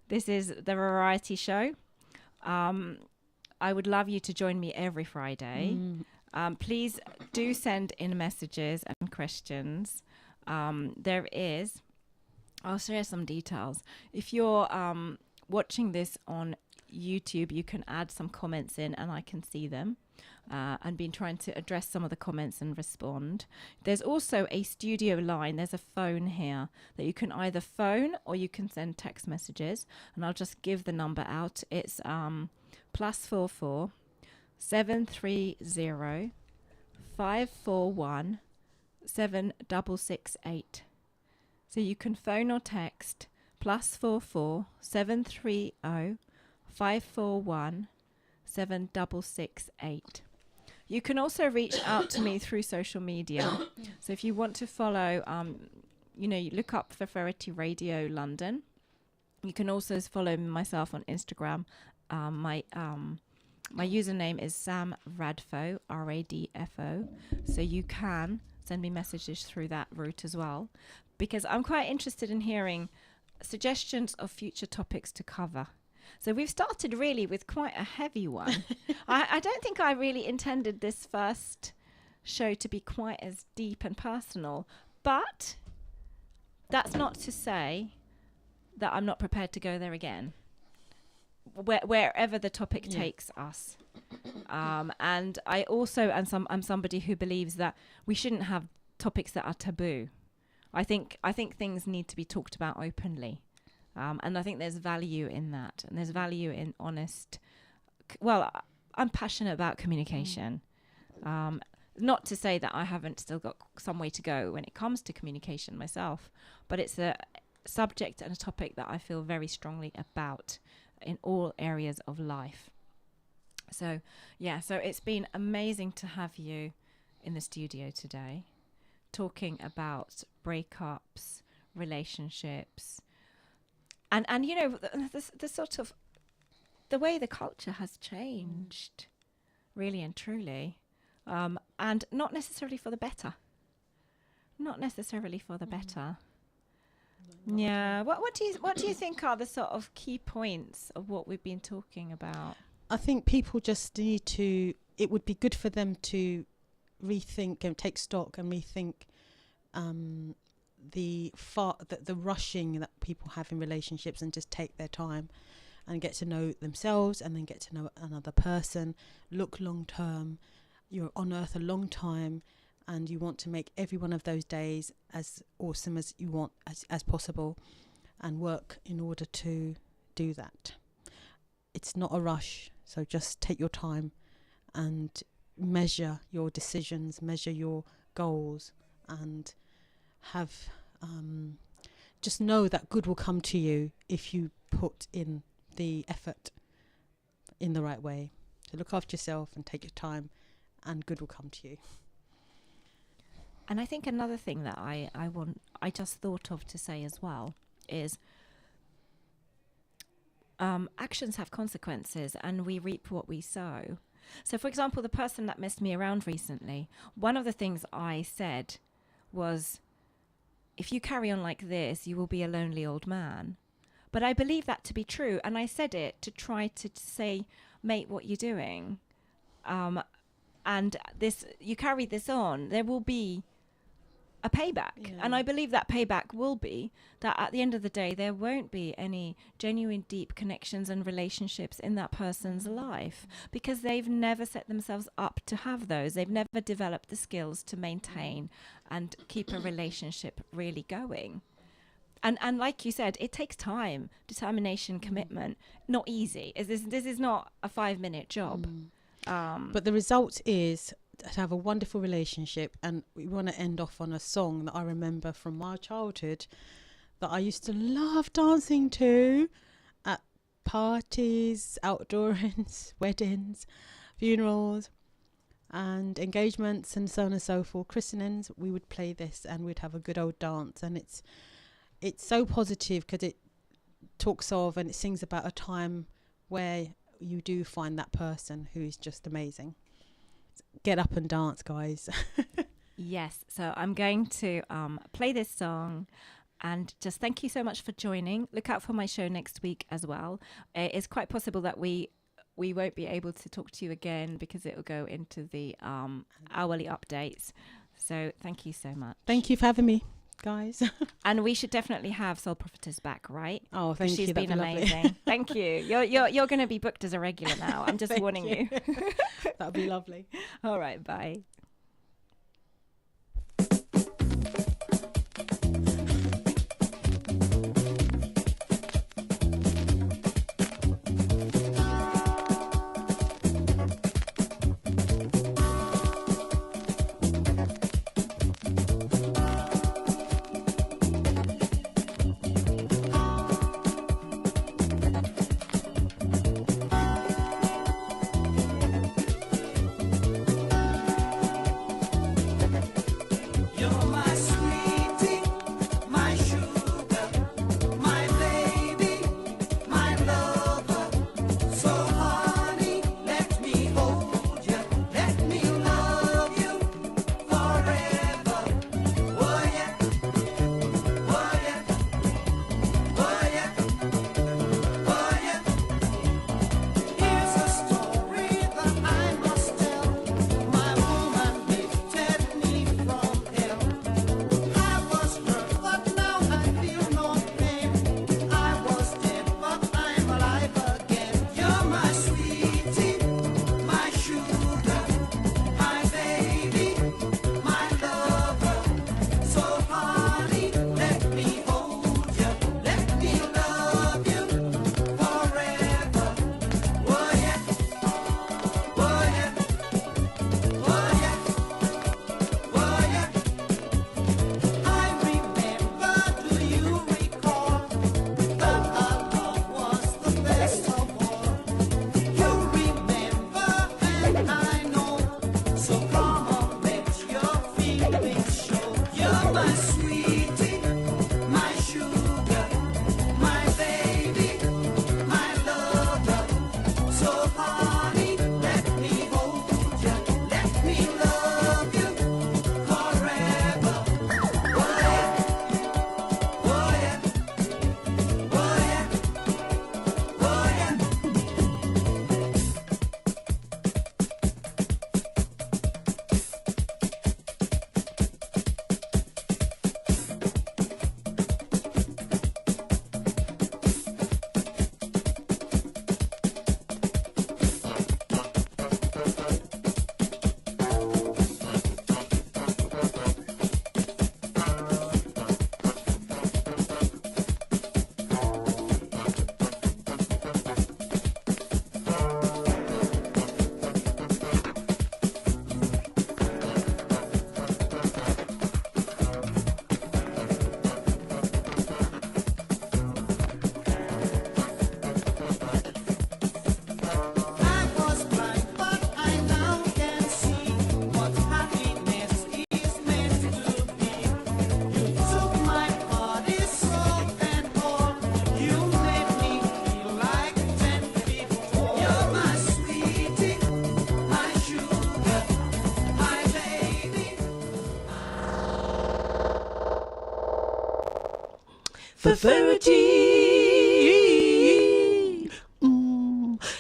This is the Variety Show. I would love you to join me every Friday. Please do send in messages and questions. I'll share some details. If you're watching this on YouTube, you can add some comments in and I can see them. And been trying to address some of the comments and respond. There's also a studio line. There's a phone here that you can either phone or you can send text messages. And I'll just give the number out. It's +44 730 541 7668. So you can phone or text +44 730 541 7668. You can also reach out to me through social media. So if you want to follow, you look up Feferity Radio London. You can also follow myself on Instagram. My username is Sam Radfo, RADFO. So you can send me messages through that route as well, because I'm quite interested in hearing suggestions of future topics to cover. So we've started really with quite a heavy one. I don't think I really intended this first show to be quite as deep and personal, but that's not to say that I'm not prepared to go there again, wherever the topic takes us. And I also I'm somebody who believes that we shouldn't have topics that are taboo. I think things need to be talked about openly. And I think there's value in that, and there's value in honest. I'm passionate about communication. Not to say that I haven't still got some way to go when it comes to communication myself, but it's a subject and a topic that I feel very strongly about in all areas of life. So it's been amazing to have you in the studio today, talking about breakups, relationships. And you know, the sort of the way the culture has changed, really and truly, and not necessarily for the better. Not necessarily for the better. Yeah. What do you think are the sort of key points of what we've been talking about? I think people just need to. It would be good for them to rethink and take stock and rethink. The rushing that people have in relationships, and just take their time and get to know themselves and then get to know another person. Look long term. You're on earth a long time, and you want to make every one of those days as awesome as you want as possible, and work in order to do that. It's not a rush, so just take your time and measure your decisions, measure your goals, and have just know that good will come to you if you put in the effort in the right way. So look after yourself and take your time, and good will come to you. And I think another thing that I just thought of to say as well is actions have consequences, and we reap what we sow. So, for example, the person that messed me around recently, one of the things I said was, if you carry on like this, you will be a lonely old man. But I believe that to be true, and I said it to try to say, mate, what you're doing, and this, you carry this on, there will be a payback. And I believe that payback will be that at the end of the day, there won't be any genuine deep connections and relationships in that person's life, because they've never set themselves up to have those. They've never developed the skills to maintain and keep a relationship really going. And like you said, it takes time, determination, commitment. Not easy. This is not a 5-minute job. But the result is to have a wonderful relationship. And we want to end off on a song that I remember from my childhood that I used to love dancing to at parties, outdoors, weddings, funerals and engagements and so on and so forth, christenings. We would play this and we'd have a good old dance, and it's so positive because it talks of and it sings about a time where you do find that person who is just amazing. Get up and dance, guys. Yes, so I'm going to play this song, and just thank you so much for joining. Look out for my show next week as well. It's quite possible that we won't be able to talk to you again because it will go into the hourly updates. So thank you so much. Thank you for having me, guys. And we should definitely have Soul Prophetess back, right? Oh, thank you. She's been amazing. Thank you. You're going to be booked as a regular now. I'm just warning you. That would be lovely. All right, bye. Feferity.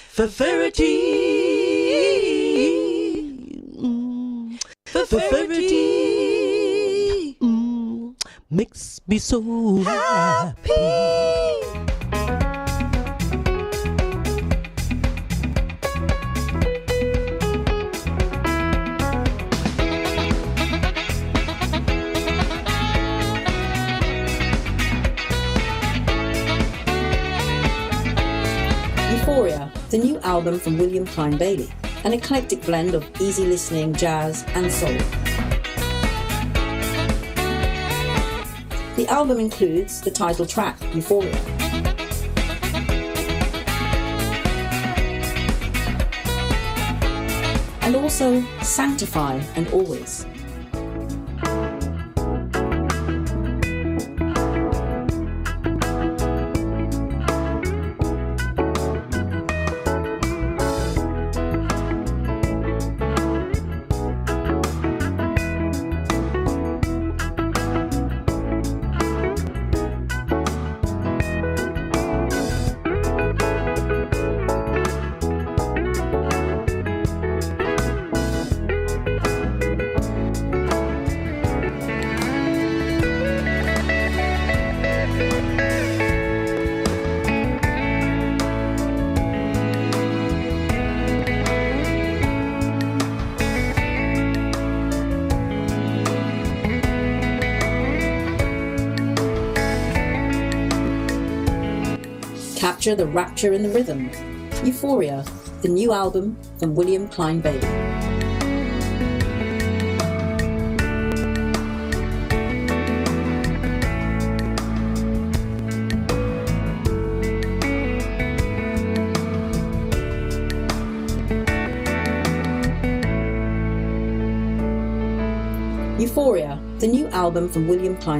Feferity. Feferity. Makes me so happy. Euphoria, the new album from William Klein Bailey, an eclectic blend of easy listening, jazz and soul. The album includes the title track, Euphoria. And also Sanctify and Always. Capture the rapture in the rhythm. Euphoria, the new album from William Klein Bailey. Euphoria, the new album from William Klein